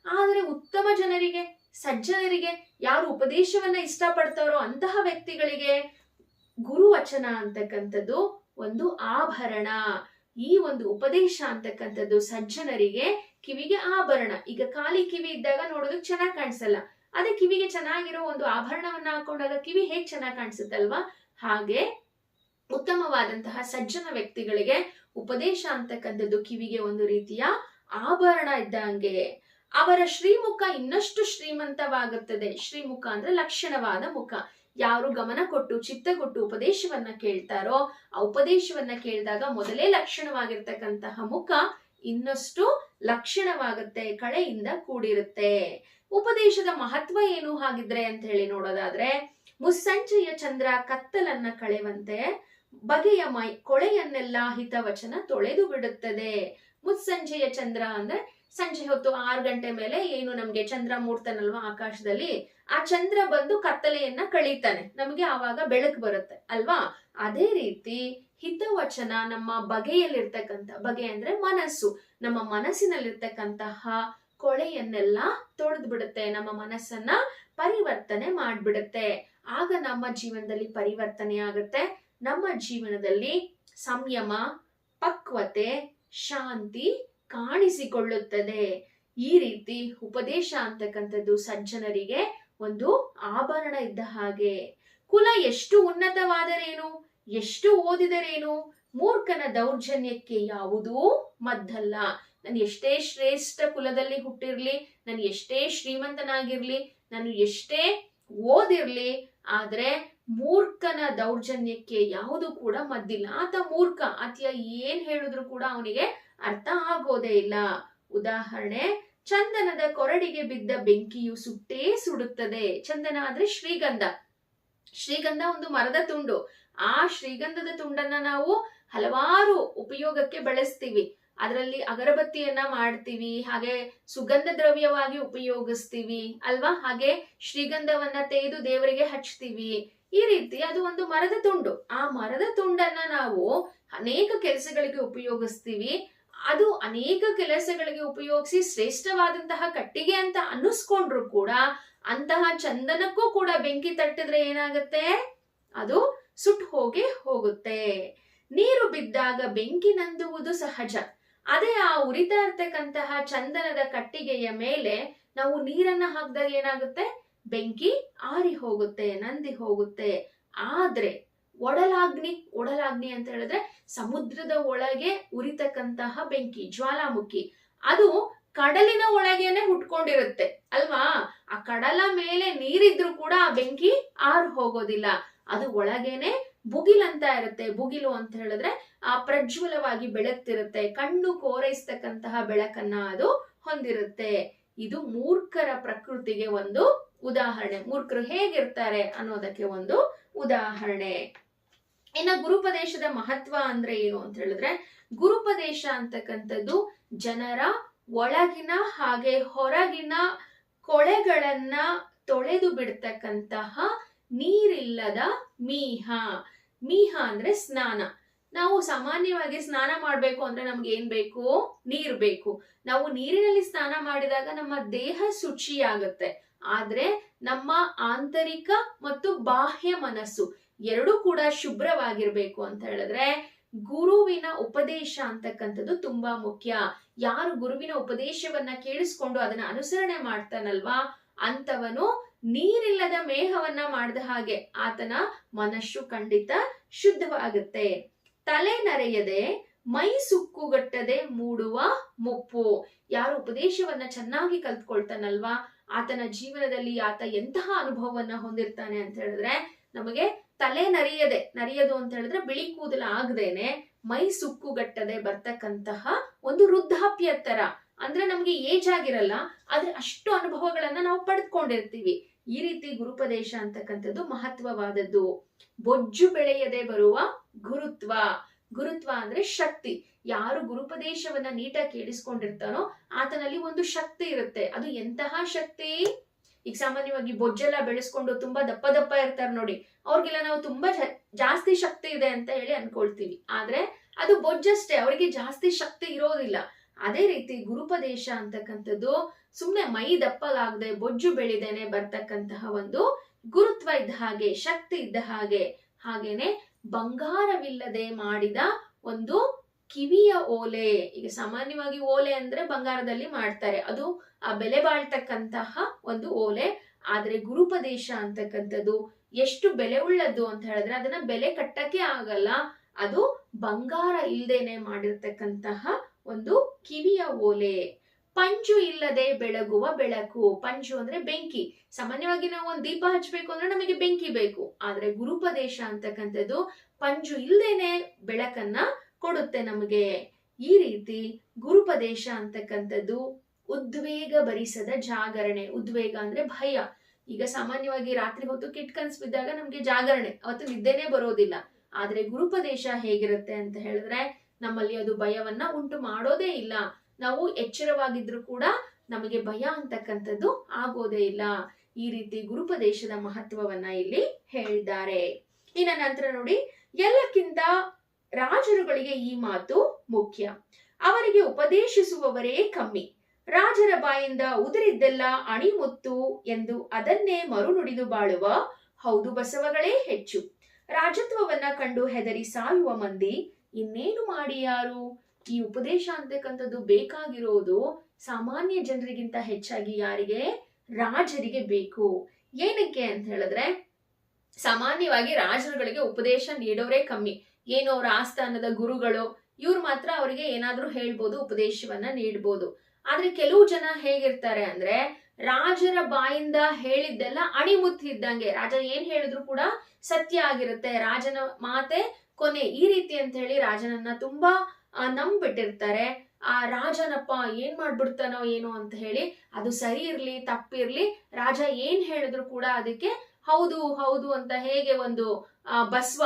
ಆದ್ರೆ ಉತ್ತಮ ಜನರಿಗೆ, ಸಜ್ಜನರಿಗೆ, ಯಾರು ಉಪದೇಶವನ್ನ ಇಷ್ಟ ಪಡ್ತಾರೋ ಅಂತಹ ವ್ಯಕ್ತಿಗಳಿಗೆ ಗುರುವಚನ ಅಂತಕ್ಕಂಥದ್ದು ಒಂದು ಆಭರಣ. ಈ ಒಂದು ಉಪದೇಶ ಅಂತಕ್ಕಂಥದ್ದು ಸಜ್ಜನರಿಗೆ ಕಿವಿಗೆ ಆಭರಣ. ಈಗ ಖಾಲಿ ಕಿವಿ ಇದ್ದಾಗ ನೋಡೋದಕ್ಕೆ ಚೆನ್ನಾಗಿ ಕಾಣಿಸಲ್ಲ, ಅದೇ ಕಿವಿಗೆ ಚೆನ್ನಾಗಿರೋ ಒಂದು ಆಭರಣವನ್ನ ಹಾಕೊಂಡಾಗ ಕಿವಿ ಹೇಗ್ ಚೆನ್ನಾಗಿ ಕಾಣಿಸುತ್ತಲ್ವಾ. ಹಾಗೆ ಉತ್ತಮವಾದಂತಹ ಸಜ್ಜನ ವ್ಯಕ್ತಿಗಳಿಗೆ ಉಪದೇಶ ಅಂತಕ್ಕಂಥದ್ದು ಕಿವಿಗೆ ಒಂದು ರೀತಿಯ ಆಭರಣ ಇದ್ದಂಗೆ. ಅವರ ಶ್ರೀಮುಖ ಇನ್ನಷ್ಟು ಶ್ರೀಮಂತವಾಗುತ್ತದೆ. ಶ್ರೀಮುಖ ಅಂದ್ರೆ ಲಕ್ಷಣವಾದ ಮುಖ. ಯಾರು ಗಮನ ಕೊಟ್ಟು ಚಿತ್ತ ಕೊಟ್ಟು ಉಪದೇಶವನ್ನ ಕೇಳ್ತಾರೋ ಆ ಉಪದೇಶವನ್ನ ಕೇಳಿದಾಗ ಮೊದಲೇ ಲಕ್ಷಣವಾಗಿರ್ತಕ್ಕಂತಹ ಮುಖ ಇನ್ನಷ್ಟು ಲಕ್ಷಣವಾಗುತ್ತೆ, ಕಳೆಯಿಂದ ಕೂಡಿರುತ್ತೆ. ಉಪದೇಶದ ಮಹತ್ವ ಏನು ಹಾಗಿದ್ರೆ ಅಂತ ಹೇಳಿ ನೋಡೋದಾದ್ರೆ, ಮುಸ್ಸಂಜೆಯ ಚಂದ್ರ ಕತ್ತಲನ್ನ ಕಳೆವಂತೆ ಬಗೆಯ ಕೊಳೆಯನ್ನೆಲ್ಲ ಹಿತವಚನ ತೊಳೆದು ಬಿಡುತ್ತದೆ. ಮುಸ್ಸಂಜೆಯ ಚಂದ್ರ ಅಂದ್ರೆ ಸಂಜೆ ಹೊತ್ತು 6 ಗಂಟೆ ಮೇಲೆ ಏನು ನಮ್ಗೆ ಚಂದ್ರ ಮೂಡ್ತಾನಲ್ವಾ ಆಕಾಶದಲ್ಲಿ, ಆ ಚಂದ್ರ ಬಂದು ಕತ್ತಲೆಯನ್ನ ಕಳೀತಾನೆ, ನಮ್ಗೆ ಆವಾಗ ಬೆಳಕು ಬರುತ್ತೆ ಅಲ್ವಾ. ಅದೇ ರೀತಿ ಹಿತವಚನ ನಮ್ಮ ಬಗೆಯಲ್ಲಿರ್ತಕ್ಕಂಥ, ಬಗೆ ಅಂದ್ರೆ ಮನಸ್ಸು, ನಮ್ಮ ಮನಸ್ಸಿನಲ್ಲಿರ್ತಕ್ಕಂತಹ ಕೊಳೆಯನ್ನೆಲ್ಲ ತೊಳೆದು ಬಿಡುತ್ತೆ, ನಮ್ಮ ಮನಸ್ಸನ್ನ ಪರಿವರ್ತನೆ ಮಾಡ್ಬಿಡುತ್ತೆ. ಆಗ ನಮ್ಮ ಜೀವನದಲ್ಲಿ ಪರಿವರ್ತನೆ ಆಗುತ್ತೆ. ನಮ್ಮ ಜೀವನದಲ್ಲಿ ಸಂಯಮ, ಪಕ್ವತೆ, ಶಾಂತಿ ಕಾಣಿಸಿಕೊಳ್ಳುತ್ತದೆ. ಈ ರೀತಿ ಉಪದೇಶ ಅಂತಕ್ಕಂಥದ್ದು ಸಜ್ಜನರಿಗೆ ಒಂದು ಆಭರಣ ಇದ್ದ ಹಾಗೆ. ಕುಲ ಎಷ್ಟು ಉನ್ನತವಾದರೇನು, ಎಷ್ಟು ಓದಿದರೇನು, ಮೂರ್ಖನ ದೌರ್ಜನ್ಯಕ್ಕೆ ಯಾವುದೂ ಮದ್ದಲ್ಲ. ನಾನು ಎಷ್ಟೇ ಶ್ರೇಷ್ಠ ಕುಲದಲ್ಲಿ ಹುಟ್ಟಿರ್ಲಿ, ನಾನು ಎಷ್ಟೇ ಶ್ರೀಮಂತನಾಗಿರ್ಲಿ, ನಾನು ಎಷ್ಟೇ ಓದಿರ್ಲಿ, ಆದ್ರೆ ಮೂರ್ಖನ ದೌರ್ಜನ್ಯಕ್ಕೆ ಯಾವುದು ಕೂಡ ಮದ್ದಿಲ್ಲ. ಆತ ಮೂರ್ಖ, ಆತ ಏನ್ ಹೇಳಿದ್ರು ಕೂಡ ಅವನಿಗೆ ಅರ್ಥ ಆಗೋದೇ ಇಲ್ಲ. ಉದಾಹರಣೆ, ಚಂದನದ ಕೊರಡಿಗೆ ಬಿದ್ದ ಬೆಂಕಿಯು ಸುಟ್ಟೇ ಸುಡುತ್ತದೆ. ಚಂದನ ಆದ್ರೆ ಶ್ರೀಗಂಧ. ಶ್ರೀಗಂಧ ಒಂದು ಮರದ ತುಂಡು. ಆ ಶ್ರೀಗಂಧದ ತುಂಡನ್ನ ನಾವು ಹಲವಾರು ಉಪಯೋಗಕ್ಕೆ ಬಳಸ್ತೀವಿ. ಅದರಲ್ಲಿ ಅಗರಬತ್ತಿಯನ್ನ ಮಾಡ್ತೀವಿ, ಹಾಗೆ ಸುಗಂಧ ದ್ರವ್ಯವಾಗಿ ಉಪಯೋಗಿಸ್ತೀವಿ ಅಲ್ವಾ. ಹಾಗೆ ಶ್ರೀಗಂಧವನ್ನ ತೆಗೆದು ದೇವರಿಗೆ ಹಚ್ತೀವಿ. ಈ ರೀತಿ ಅದು ಒಂದು ಮರದ ತುಂಡು. ಆ ಮರದ ತುಂಡನ್ನ ನಾವು ಅನೇಕ ಕೆಲಸಗಳಿಗೆ ಉಪಯೋಗಿಸ್ತೀವಿ. ಅದು ಅನೇಕ ಕೆಲಸಗಳಿಗೆ ಉಪಯೋಗಿಸಿ ಶ್ರೇಷ್ಠವಾದಂತಹ ಕಟ್ಟಿಗೆ ಅಂತ ಅನ್ನಿಸ್ಕೊಂಡ್ರು ಕೂಡ ಅಂತಹ ಚಂದನಕ್ಕೂ ಕೂಡ ಬೆಂಕಿ ತಟ್ಟಿದ್ರೆ ಏನಾಗುತ್ತೆ, ಅದು ಸುಟ್ಟು ಹೋಗಿ ಹೋಗುತ್ತೆ. ನೀರು ಬಿದ್ದಾಗ ಬೆಂಕಿ ನಂದುವುದು ಸಹಜ. ಅದೇ ಆ ಉರಿತಾ ಇರ್ತಕ್ಕಂತಹ ಚಂದನದ ಕಟ್ಟಿಗೆಯ ಮೇಲೆ ನಾವು ನೀರನ್ನ ಹಾಕಿದಾಗ ಏನಾಗುತ್ತೆ? ಬೆಂಕಿ ಆರಿ ಹೋಗುತ್ತೆ, ನಂದಿ ಹೋಗುತ್ತೆ. ಆದ್ರೆ ಒಡಲಾಗ್ನಿ ಅಂತ ಹೇಳಿದ್ರೆ ಸಮುದ್ರದ ಒಳಗೆ ಉರಿತಕ್ಕಂತಹ ಬೆಂಕಿ, ಜ್ವಾಲಾಮುಖಿ, ಅದು ಕಡಲಿನ ಒಳಗೇನೆ ಹುಟ್ಕೊಂಡಿರುತ್ತೆ ಅಲ್ವಾ? ಆ ಕಡಲ ಮೇಲೆ ನೀರಿದ್ರು ಕೂಡ ಆ ಬೆಂಕಿ ಆರು ಹೋಗೋದಿಲ್ಲ, ಅದು ಒಳಗೇನೆ ಬುಗಿಲಂತ ಇರುತ್ತೆ. ಬುಗಿಲು ಅಂತ ಹೇಳಿದ್ರೆ ಆ ಪ್ರಜ್ವಲವಾಗಿ ಬೆಳಗ್ತಿರುತ್ತೆ, ಕಣ್ಣು ಕೋರೈಸ್ತಕ್ಕಂತಹ ಬೆಳಕನ್ನ ಅದು ಹೊಂದಿರುತ್ತೆ. ಇದು ಮೂರ್ಖರ ಪ್ರಕೃತಿಗೆ ಒಂದು ಉದಾಹರಣೆ. ಮೂರ್ಖರು ಹೇಗಿರ್ತಾರೆ ಅನ್ನೋದಕ್ಕೆ ಒಂದು ಉದಾಹರಣೆ. ಇನ್ನ ಗುರುಪದೇಶದ ಮಹತ್ವ ಅಂದ್ರೆ ಏನು ಅಂತ ಹೇಳಿದ್ರೆ, ಗುರುಪದೇಶ ಅಂತಕ್ಕಂಥದ್ದು ಜನರ ಒಳಗಿನ ಹಾಗೆ ಹೊರಗಿನ ಕೊಳೆಗಳನ್ನ ತೊಳೆದು ಬಿಡ್ತಕ್ಕಂತಹ ನೀರಿಲ್ಲದ ಮೀಹ. ಮೀಹ ಅಂದ್ರೆ ಸ್ನಾನ. ನಾವು ಸಾಮಾನ್ಯವಾಗಿ ಸ್ನಾನ ಮಾಡ್ಬೇಕು ಅಂದ್ರೆ ನಮ್ಗೆ ಏನ್ ಬೇಕು? ನೀರ್ ಬೇಕು. ನಾವು ನೀರಿನಲ್ಲಿ ಸ್ನಾನ ಮಾಡಿದಾಗ ನಮ್ಮ ದೇಹ ಶುಚಿಯಾಗುತ್ತೆ. ಆದ್ರೆ ನಮ್ಮ ಆಂತರಿಕ ಮತ್ತು ಬಾಹ್ಯ ಮನಸ್ಸು ಎರಡೂ ಕೂಡ ಶುಭ್ರವಾಗಿರ್ಬೇಕು ಅಂತ ಹೇಳಿದ್ರೆ ಗುರುವಿನ ಉಪದೇಶ ಅಂತಕ್ಕಂಥದ್ದು ತುಂಬಾ ಮುಖ್ಯ. ಯಾರು ಗುರುವಿನ ಉಪದೇಶವನ್ನ ಕೇಳಿಸ್ಕೊಂಡು ಅದನ್ನ ಅನುಸರಣೆ ಮಾಡ್ತಾನಲ್ವಾ, ಅಂತವನು ನೀರಿಲ್ಲದ ಮೇಹವನ್ನ ಮಾಡಿದ ಹಾಗೆ ಆತನ ಮನಸ್ಸು ಖಂಡಿತ ಶುದ್ಧವಾಗುತ್ತೆ. ತಲೆ ನರೆಯದೆ ಮೈ ಸುಕ್ಕುಗಟ್ಟದೆ ಮೂಡುವ ಮುಪ್ಪು. ಯಾರು ಉಪದೇಶವನ್ನ ಚೆನ್ನಾಗಿ ಕಲ್ತ್ಕೊಳ್ತಾನಲ್ವಾ, ಆತನ ಜೀವನದಲ್ಲಿ ಆತ ಎಂತಹ ಅನುಭವವನ್ನ ಹೊಂದಿರ್ತಾನೆ ಅಂತ ಹೇಳಿದ್ರೆ, ನಮಗೆ ತಲೆ ನರಿಯದು ಅಂತ ಹೇಳಿದ್ರೆ ಬಿಳಿ ಕೂದಲ ಆಗದೇನೆ ಮೈ ಸುಕ್ಕುಗಟ್ಟದೆ ಬರ್ತಕ್ಕಂತಹ ಒಂದು ವೃದ್ಧಾಪ್ಯ ತರ. ಅಂದ್ರೆ ನಮ್ಗೆ ಏಜ್ ಆಗಿರಲ್ಲ, ಆದ್ರೆ ಅಷ್ಟು ಅನುಭವಗಳನ್ನ ನಾವು ಪಡೆದುಕೊಂಡಿರ್ತೀವಿ. ಈ ರೀತಿ ಗುರುಪದೇಶ ಅಂತಕ್ಕಂಥದ್ದು ಮಹತ್ವವಾದದ್ದು. ಬೊಜ್ಜು ಬೆಳೆಯದೆ ಬರುವ ಗುರುತ್ವ. ಗುರುತ್ವ ಅಂದ್ರೆ ಶಕ್ತಿ. ಯಾರು ಗುರುಪದೇಶವನ್ನ ನೀಟಾಗಿ ಕೇಳಿಸ್ಕೊಂಡಿರ್ತಾನೋ ಆತನಲ್ಲಿ ಒಂದು ಶಕ್ತಿ ಇರುತ್ತೆ. ಅದು ಎಂತಹ ಶಕ್ತಿ? ಈಗ ಸಾಮಾನ್ಯವಾಗಿ ಬೊಜ್ಜೆಲ್ಲ ಬೆಳೆಸ್ಕೊಂಡು ತುಂಬಾ ದಪ್ಪ ದಪ್ಪ ಇರ್ತಾರೆ ನೋಡಿ, ಅವ್ರಿಗೆಲ್ಲ ನಾವು ತುಂಬಾ ಜಾಸ್ತಿ ಶಕ್ತಿ ಇದೆ ಅಂತ ಹೇಳಿ ಅನ್ಕೊಳ್ತೀವಿ. ಆದ್ರೆ ಅದು ಬೊಜ್ಜಷ್ಟೇ, ಅವರಿಗೆ ಜಾಸ್ತಿ ಶಕ್ತಿ ಇರೋದಿಲ್ಲ. ಅದೇ ರೀತಿ ಗುರುಪದೇಶ ಅಂತಕ್ಕಂಥದ್ದು ಸುಮ್ನೆ ಮೈ ದಪ್ಪಗಾಗದೆ ಬೊಜ್ಜು ಬೆಳಿದೇನೆ ಬರ್ತಕ್ಕಂತಹ ಒಂದು ಗುರುತ್ವ ಇದ್ದ ಹಾಗೆ, ಶಕ್ತಿ ಇದ್ದ ಹಾಗೆ. ಹಾಗೇನೆ ಬಂಗಾರವಿಲ್ಲದೆ ಮಾಡಿದ ಒಂದು ಕಿವಿಯ ಓಲೆ. ಈಗ ಸಾಮಾನ್ಯವಾಗಿ ಓಲೆ ಅಂದ್ರೆ ಬಂಗಾರದಲ್ಲಿ ಮಾಡ್ತಾರೆ, ಅದು ಆ ಬೆಲೆ ಬಾಳ್ತಕ್ಕಂತಹ ಒಂದು ಓಲೆ. ಆದ್ರೆ ಗುರುಪದೇಶ ಅಂತಕ್ಕಂಥದ್ದು ಎಷ್ಟು ಬೆಲೆ ಉಳ್ಳದ್ದು ಅಂತ ಹೇಳಿದ್ರೆ ಅದನ್ನ ಬೆಲೆ ಕಟ್ಟಕ್ಕೆ ಆಗಲ್ಲ. ಅದು ಬಂಗಾರ ಇಲ್ದೇನೆ ಮಾಡಿರ್ತಕ್ಕಂತಹ ಒಂದು ಕಿವಿಯ ಓಲೆ. ಪಂಜು ಇಲ್ಲದೆ ಬೆಳಗುವ ಬೆಳಕು. ಪಂಜು ಅಂದ್ರೆ ಬೆಂಕಿ. ಸಾಮಾನ್ಯವಾಗಿ ನಾವು ಒಂದು ದೀಪ ಹಚ್ಚಬೇಕು ಅಂದ್ರೆ ನಮಗೆ ಬೆಂಕಿ ಬೇಕು. ಆದ್ರೆ ಗುರುಪದೇಶ ಅಂತಕ್ಕಂಥದ್ದು ಪಂಜು ಇಲ್ದೇನೆ ಬೆಳಕನ್ನ ಕೊಡುತ್ತೆ ನಮಗೆ. ಈ ರೀತಿ ಗುರುಪದೇಶ ಅಂತಕ್ಕಂಥದ್ದು ಉದ್ವೇಗ ಭರಿಸದ ಜಾಗರಣೆ. ಉದ್ವೇಗ ಅಂದ್ರೆ ಭಯ. ಈಗ ಸಾಮಾನ್ಯವಾಗಿ ರಾತ್ರಿ ಹೊತ್ತು ಕೆಟ್ಟ ಕನ್ಸು ಬಿದ್ದಾಗ ನಮ್ಗೆ ಜಾಗರಣೆ, ಅವತ್ತು ನಿದ್ದೆನೆ ಬರೋದಿಲ್ಲ. ಆದ್ರೆ ಗುರುಪದೇಶ ಹೇಗಿರುತ್ತೆ ಅಂತ ಹೇಳಿದ್ರೆ ನಮ್ಮಲ್ಲಿ ಅದು ಭಯವನ್ನ ಉಂಟು ಮಾಡೋದೇ ಇಲ್ಲ. ನಾವು ಎಚ್ಚರವಾಗಿದ್ರು ಕೂಡ ನಮಗೆ ಭಯ ಅಂತಕ್ಕಂಥದ್ದು ಆಗೋದೇ ಇಲ್ಲ. ಈ ರೀತಿ ಗುರುಪದೇಶದ ಮಹತ್ವವನ್ನ ಇಲ್ಲಿ ಹೇಳಿದ್ದಾರೆ. ಇನ್ನ ನಂತರ ನೋಡಿ, ಎಲ್ಲಕ್ಕಿಂತ ರಾಜರುಗಳಿಗೆ ಈ ಮಾತು ಮುಖ್ಯ. ಅವರಿಗೆ ಉಪದೇಶಿಸುವವರೇ ಕಮ್ಮಿ. ರಾಜರ ಬಾಯಿಂದ ಉದುರಿದ್ದೆಲ್ಲ ಅಣಿಮುತ್ತು ಎಂದು ಅದನ್ನೇ ಮರುನುಡಿದು ಬಾಳುವ ಹೌದು ಬಸವಗಳೇ ಹೆಚ್ಚು. ರಾಜತ್ವವನ್ನ ಕಂಡು ಹೆದರಿ ಸಾಯುವ ಮಂದಿ ಇನ್ನೇನು ಮಾಡಿ ಯಾರು? ಈ ಉಪದೇಶ ಅಂತಕ್ಕಂಥದ್ದು ಬೇಕಾಗಿರೋದು ಸಾಮಾನ್ಯ ಜನರಿಗಿಂತ ಹೆಚ್ಚಾಗಿ ಯಾರಿಗೆ? ರಾಜರಿಗೆ ಬೇಕು. ಏನಕ್ಕೆ ಅಂತ ಹೇಳಿದ್ರೆ ಸಾಮಾನ್ಯವಾಗಿ ರಾಜರುಗಳಿಗೆ ಉಪದೇಶ ನೀಡೋರೇ ಕಮ್ಮಿ. ಏನು ಅವ್ರ ಆಸ್ಥಾನದ ಗುರುಗಳು ಇವ್ರು ಮಾತ್ರ ಅವರಿಗೆ ಏನಾದ್ರೂ ಹೇಳ್ಬೋದು, ಉಪದೇಶವನ್ನ ನೀಡ್ಬೋದು. ಆದ್ರೆ ಕೆಲವು ಜನ ಹೇಗಿರ್ತಾರೆ ಅಂದ್ರೆ ರಾಜರ ಬಾಯಿಂದ ಹೇಳಿದ್ದೆಲ್ಲ ಅಣಿಮುತ್ತಿದ್ದಂಗೆ. ರಾಜ ಏನ್ ಹೇಳಿದ್ರು ಕೂಡ ಸತ್ಯ ಆಗಿರುತ್ತೆ, ರಾಜನ ಮಾತೆ ಕೊನೆ, ಈ ರೀತಿ ಅಂತ ಹೇಳಿ ರಾಜನನ್ನ ತುಂಬಾ ನಂಬಿಟ್ಟಿರ್ತಾರೆ. ಆ ರಾಜನಪ್ಪ ಏನ್ ಮಾಡ್ಬಿಡ್ತಾನೋ ಏನೋ ಅಂತ ಹೇಳಿ ಅದು ಸರಿ ಇರ್ಲಿ ತಪ್ಪಿರ್ಲಿ ರಾಜ ಏನ್ ಹೇಳಿದ್ರು ಕೂಡ ಅದಕ್ಕೆ ಹೌದು ಹೌದು ಅಂತ ಹೇಗೆ ಒಂದು ಬಸವ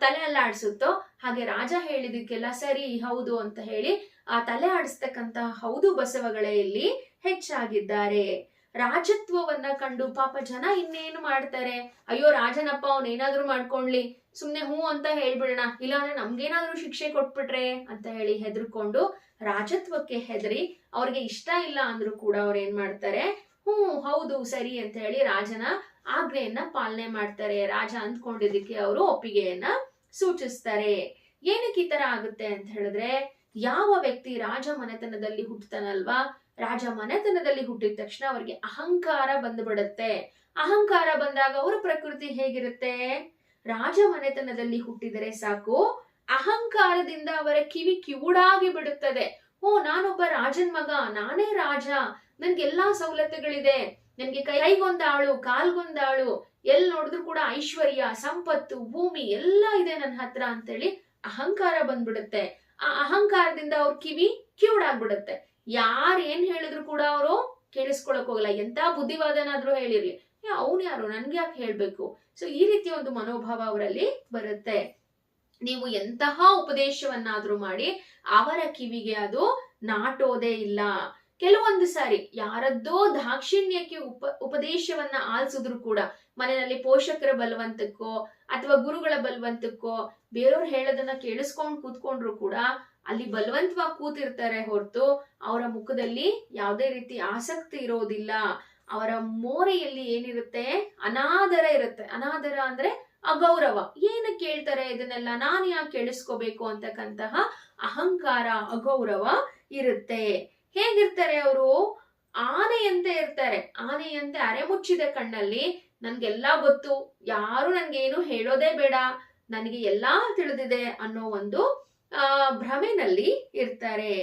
ತಲೆ ಅಲ್ಲಾಡ್ಸುತ್ತೋ ಹಾಗೆ ರಾಜ ಹೇಳಿದಕ್ಕೆಲ್ಲ ಸರಿ ಹೌದು ಅಂತ ಹೇಳಿ ಆ ತಲೆ ಆಡಿಸ್ತಕ್ಕಂತಹ ಹೌದು ಬಸವಗಳೇ ಇಲ್ಲಿ ಹೆಚ್ಚಾಗಿದ್ದಾರೆ. ರಾಜತ್ವವನ್ನ ಕಂಡು ಪಾಪ ಜನ ಇನ್ನೇನು ಮಾಡ್ತಾರೆ, ಅಯ್ಯೋ ರಾಜನಪ್ಪ ಅವನೇನಾದ್ರೂ ಮಾಡ್ಕೊಂಡ್ಲಿ, ಸುಮ್ನೆ ಹೂ ಅಂತ ಹೇಳ್ಬಿಡೋಣ, ಇಲ್ಲಾಂದ್ರೆ ನಮ್ಗೇನಾದ್ರೂ ಶಿಕ್ಷೆ ಕೊಟ್ಬಿಟ್ರೆ ಅಂತ ಹೇಳಿ ಹೆದರ್ಕೊಂಡು ರಾಜತ್ವಕ್ಕೆ ಹೆದರಿ ಅವ್ರಿಗೆ ಇಷ್ಟ ಇಲ್ಲ ಅಂದ್ರೂ ಕೂಡ ಅವ್ರು ಏನ್ ಮಾಡ್ತಾರೆ, ಹೌದು ಸರಿ ಅಂತ ಹೇಳಿ ರಾಜನ ಆಜ್ಞೆಯನ್ನ ಪಾಲನೆ ಮಾಡ್ತಾರೆ. ರಾಜ ಅಂದ್ಕೊಂಡಿದ್ದಕ್ಕೆ ಅವರು ಒಪ್ಪಿಗೆಯನ್ನ ಸೂಚಿಸ್ತಾರೆ. ಏನಕ್ಕೆ ಈ ತರ ಆಗುತ್ತೆ ಅಂತ ಹೇಳಿದ್ರೆ, ಯಾವ ವ್ಯಕ್ತಿ ರಾಜ ಮನೆತನದಲ್ಲಿ ಹುಟ್ಟತಾನಲ್ವಾ, ರಾಜ ಮನೆತನದಲ್ಲಿ ಹುಟ್ಟಿದ ತಕ್ಷಣ ಅವ್ರಿಗೆ ಅಹಂಕಾರ ಬಂದ್ಬಿಡುತ್ತೆ. ಅಹಂಕಾರ ಬಂದಾಗ ಅವರ ಪ್ರಕೃತಿ ಹೇಗಿರುತ್ತೆ, ರಾಜ ಮನೆತನದಲ್ಲಿ ಹುಟ್ಟಿದರೆ ಸಾಕು, ಅಹಂಕಾರದಿಂದ ಅವರ ಕಿವಿ ಕಿವುಡಾಗಿ ಬಿಡುತ್ತದೆ. ಓ, ನಾನೊಬ್ಬ ರಾಜನ್ ಮಗ, ನಾನೇ ರಾಜ, ನನ್ಗೆಲ್ಲಾ ಸವಲತ್ತುಗಳಿದೆ, ನನ್ಗೆ ಕೈಗೊಂದಾಳು ಕಾಲ್ಗೊಂದಾಳು, ಎಲ್ ನೋಡಿದ್ರು ಕೂಡ ಐಶ್ವರ್ಯ, ಸಂಪತ್ತು, ಭೂಮಿ ಎಲ್ಲ ಇದೆ ನನ್ನ ಹತ್ರ ಅಂತೇಳಿ ಅಹಂಕಾರ ಬಂದ್ಬಿಡುತ್ತೆ. ಆ ಅಹಂಕಾರದಿಂದ ಅವ್ರ ಕಿವಿ ಕಿವುಡಾಗ್ಬಿಡುತ್ತೆ. ಯಾರು ಏನ್ ಹೇಳಿದ್ರು ಕೂಡ ಅವರು ಕೇಳಿಸ್ಕೊಳಕ್ ಹೋಗಲ್ಲ. ಎಂತ ಬುದ್ಧಿವಾದನಾದ್ರೂ ಹೇಳಿರ್ಲಿ, ಅವ್ನು ಯಾರು, ನನ್ಗೆ ಯಾಕೆ ಹೇಳ್ಬೇಕು. ಸೊ ಈ ರೀತಿಯ ಒಂದು ಮನೋಭಾವ ಅವರಲ್ಲಿ ಬರುತ್ತೆ. ನೀವು ಎಂತಹ ಉಪದೇಶವನ್ನಾದ್ರೂ ಮಾಡಿ ಅವರ ಕಿವಿಗೆ ಅದು ನಾಟೋದೇ ಇಲ್ಲ. ಕೆಲವೊಂದು ಸಾರಿ ಯಾರದ್ದೋ ದಾಕ್ಷಿಣ್ಯಕ್ಕೆ ಉಪದೇಶವನ್ನ ಆಲಿಸಿದ್ರು ಕೂಡ, ಮನೆಯಲ್ಲಿ ಪೋಷಕರ ಬಲವಂತಕ್ಕೋ ಅಥವಾ ಗುರುಗಳ ಬಲವಂತಕ್ಕೋ ಬೇರೆಯವ್ರು ಹೇಳೋದನ್ನ ಕೇಳಿಸ್ಕೊಂಡ್ ಕೂತ್ಕೊಂಡ್ರು ಕೂಡ ಅಲ್ಲಿ ಬಲವಂತವಾಗಿ ಕೂತಿರ್ತಾರೆ ಹೊರತು ಅವರ ಮುಖದಲ್ಲಿ ಯಾವುದೇ ರೀತಿ ಆಸಕ್ತಿ ಇರೋದಿಲ್ಲ. ಅವರ ಮೋರೆಯಲ್ಲಿ ಏನಿರುತ್ತೆ, ಅನಾದರ ಇರುತ್ತೆ. ಅನಾದರ ಅಂದ್ರೆ ಅಗೌರವ. ಏನಕ್ಕೆ ಕೇಳ್ತಾರೆ ಇದನ್ನೆಲ್ಲ, ನಾನು ಯಾಕೆ ಕೇಳಿಸ್ಕೋಬೇಕು ಅಂತಕ್ಕಂತಹ ಅಹಂಕಾರ, ಅಗೌರವ ಇರುತ್ತೆ. ಹೇಗಿರ್ತಾರೆ ಅವರು, ಆನೆಯಂತೆ ಇರ್ತಾರೆ. ಆನೆಯಂತೆ ಅರೆಮುಚ್ಚಿದ ಕಣ್ಣಲ್ಲಿ ನನ್ಗೆಲ್ಲಾ ಗೊತ್ತು, ಯಾರು ನನ್ಗೇನು ಹೇಳೋದೇ ಬೇಡ, ನನಗೆ ಎಲ್ಲಾ ತಿಳಿದಿದೆ ಅನ್ನೋ ಒಂದು ಭ್ರಮೆನಲ್ಲಿ ಇರ್ತಾರೆ.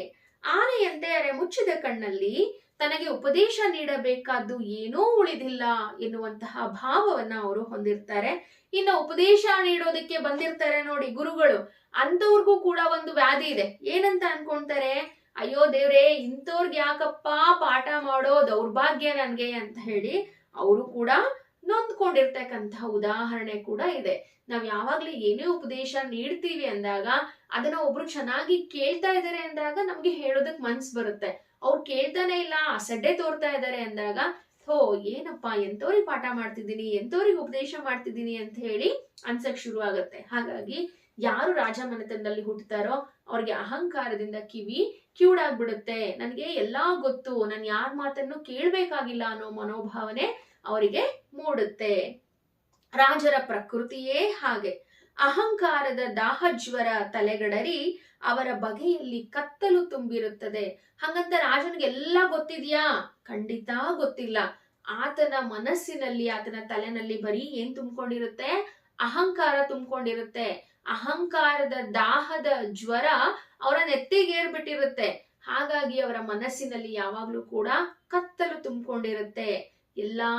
ಆನೆಯಂತೆ ಅರೆಮುಚ್ಚಿದ ಕಣ್ಣಲ್ಲಿ ತನಗೆ ಉಪದೇಶ ನೀಡಬೇಕಾದ್ದು ಏನೂ ಉಳಿದಿಲ್ಲ ಎನ್ನುವಂತಹ ಭಾವವನ್ನ ಅವರು ಹೊಂದಿರ್ತಾರೆ. ಇನ್ನು ಉಪದೇಶ ನೀಡೋದಕ್ಕೆ ಬಂದಿರ್ತಾರೆ ನೋಡಿ ಗುರುಗಳು, ಅಂತವ್ರಿಗೂ ಕೂಡ ಒಂದು ವ್ಯಾಧಿ ಇದೆ. ಏನಂತ ಅನ್ಕೊಂತಾರೆ, ಅಯ್ಯೋ ದೇವ್ರೆ, ಇಂಥವ್ರಿಗೆ ಯಾಕಪ್ಪ ಪಾಠ ಮಾಡೋ ದೌರ್ಭಾಗ್ಯ ನನ್ಗೆ ಅಂತ ಹೇಳಿ ಅವರು ಕೂಡ ನೊಂದ್ಕೊಂಡಿರ್ತಕ್ಕಂತಹ ಉದಾಹರಣೆ ಕೂಡ ಇದೆ. ನಾವ್ ಯಾವಾಗ್ಲೂ ಏನೇ ಉಪದೇಶ ನೀಡ್ತೀವಿ ಅಂದಾಗ ಅದನ್ನ ಒಬ್ರು ಚೆನ್ನಾಗಿ ಕೇಳ್ತಾ ಇದಾರೆ ಅಂದಾಗ ನಮ್ಗೆ ಹೇಳೋದಕ್ ಮನ್ಸ್ ಬರುತ್ತೆ. ಅವ್ರು ಕೇಳ್ತಾನೆ ಇಲ್ಲ, ಅಸಡ್ಡೆ ತೋರ್ತಾ ಇದಾರೆ ಅಂದಾಗ, ಹೋ ಏನಪ್ಪಾ, ಎಂತವ್ರಿಗೆ ಪಾಠ ಮಾಡ್ತಿದ್ದೀನಿ, ಎಂತವ್ರಿಗೆ ಉಪದೇಶ ಮಾಡ್ತಿದ್ದೀನಿ ಅಂತ ಹೇಳಿ ಅನ್ಸಕ್ ಶುರು ಆಗತ್ತೆ. ಹಾಗಾಗಿ ಯಾರು ರಾಜ ಮನೆತನದಲ್ಲಿ ಹುಟ್ಟುತ್ತಾರೋ ಅವ್ರಿಗೆ ಅಹಂಕಾರದಿಂದ ಕಿವಿ ಕಿವುಡಾಗ್ಬಿಡುತ್ತೆ. ನನ್ಗೆ ಎಲ್ಲಾ ಗೊತ್ತು, ನಾನು ಯಾರ ಮಾತನ್ನು ಕೇಳ್ಬೇಕಾಗಿಲ್ಲ ಅನ್ನೋ ಮನೋಭಾವನೆ ಅವರಿಗೆ ಮೂಡುತ್ತೆ. ರಾಜರ ಪ್ರಕೃತಿಯೇ ಹಾಗೆ. ಅಹಂಕಾರದ ದಾಹಜ್ವರ ತಲೆಗಡರಿ ಅವರ ಬಗೆಯಲ್ಲಿ ಕತ್ತಲು ತುಂಬಿರುತ್ತದೆ. ಹಂಗಂತ ರಾಜನಿಗೆ ಎಲ್ಲ ಗೊತ್ತಿದ್ಯಾ? ಖಂಡಿತ ಗೊತ್ತಿಲ್ಲ. ಆತನ ಮನಸ್ಸಿನಲ್ಲಿ, ಆತನ ತಲೆನಲ್ಲಿ ಬರೀ ಏನ್ ತುಂಬಿಕೊಂಡಿರುತ್ತೆ, ಅಹಂಕಾರ ತುಂಬಿಕೊಂಡಿರುತ್ತೆ. ಅಹಂಕಾರದ ದಾಹದ ಜ್ವರ ಅವರ ನೆತ್ತಿಗೇರ್ಬಿಟ್ಟಿರುತ್ತೆ. ಹಾಗಾಗಿ ಅವರ ಮನಸ್ಸಿನಲ್ಲಿ ಯಾವಾಗ್ಲೂ ಕೂಡ ಕತ್ತಲು ತುಂಬಿಕೊಂಡಿರುತ್ತೆ. ಎಲ್ಲಾ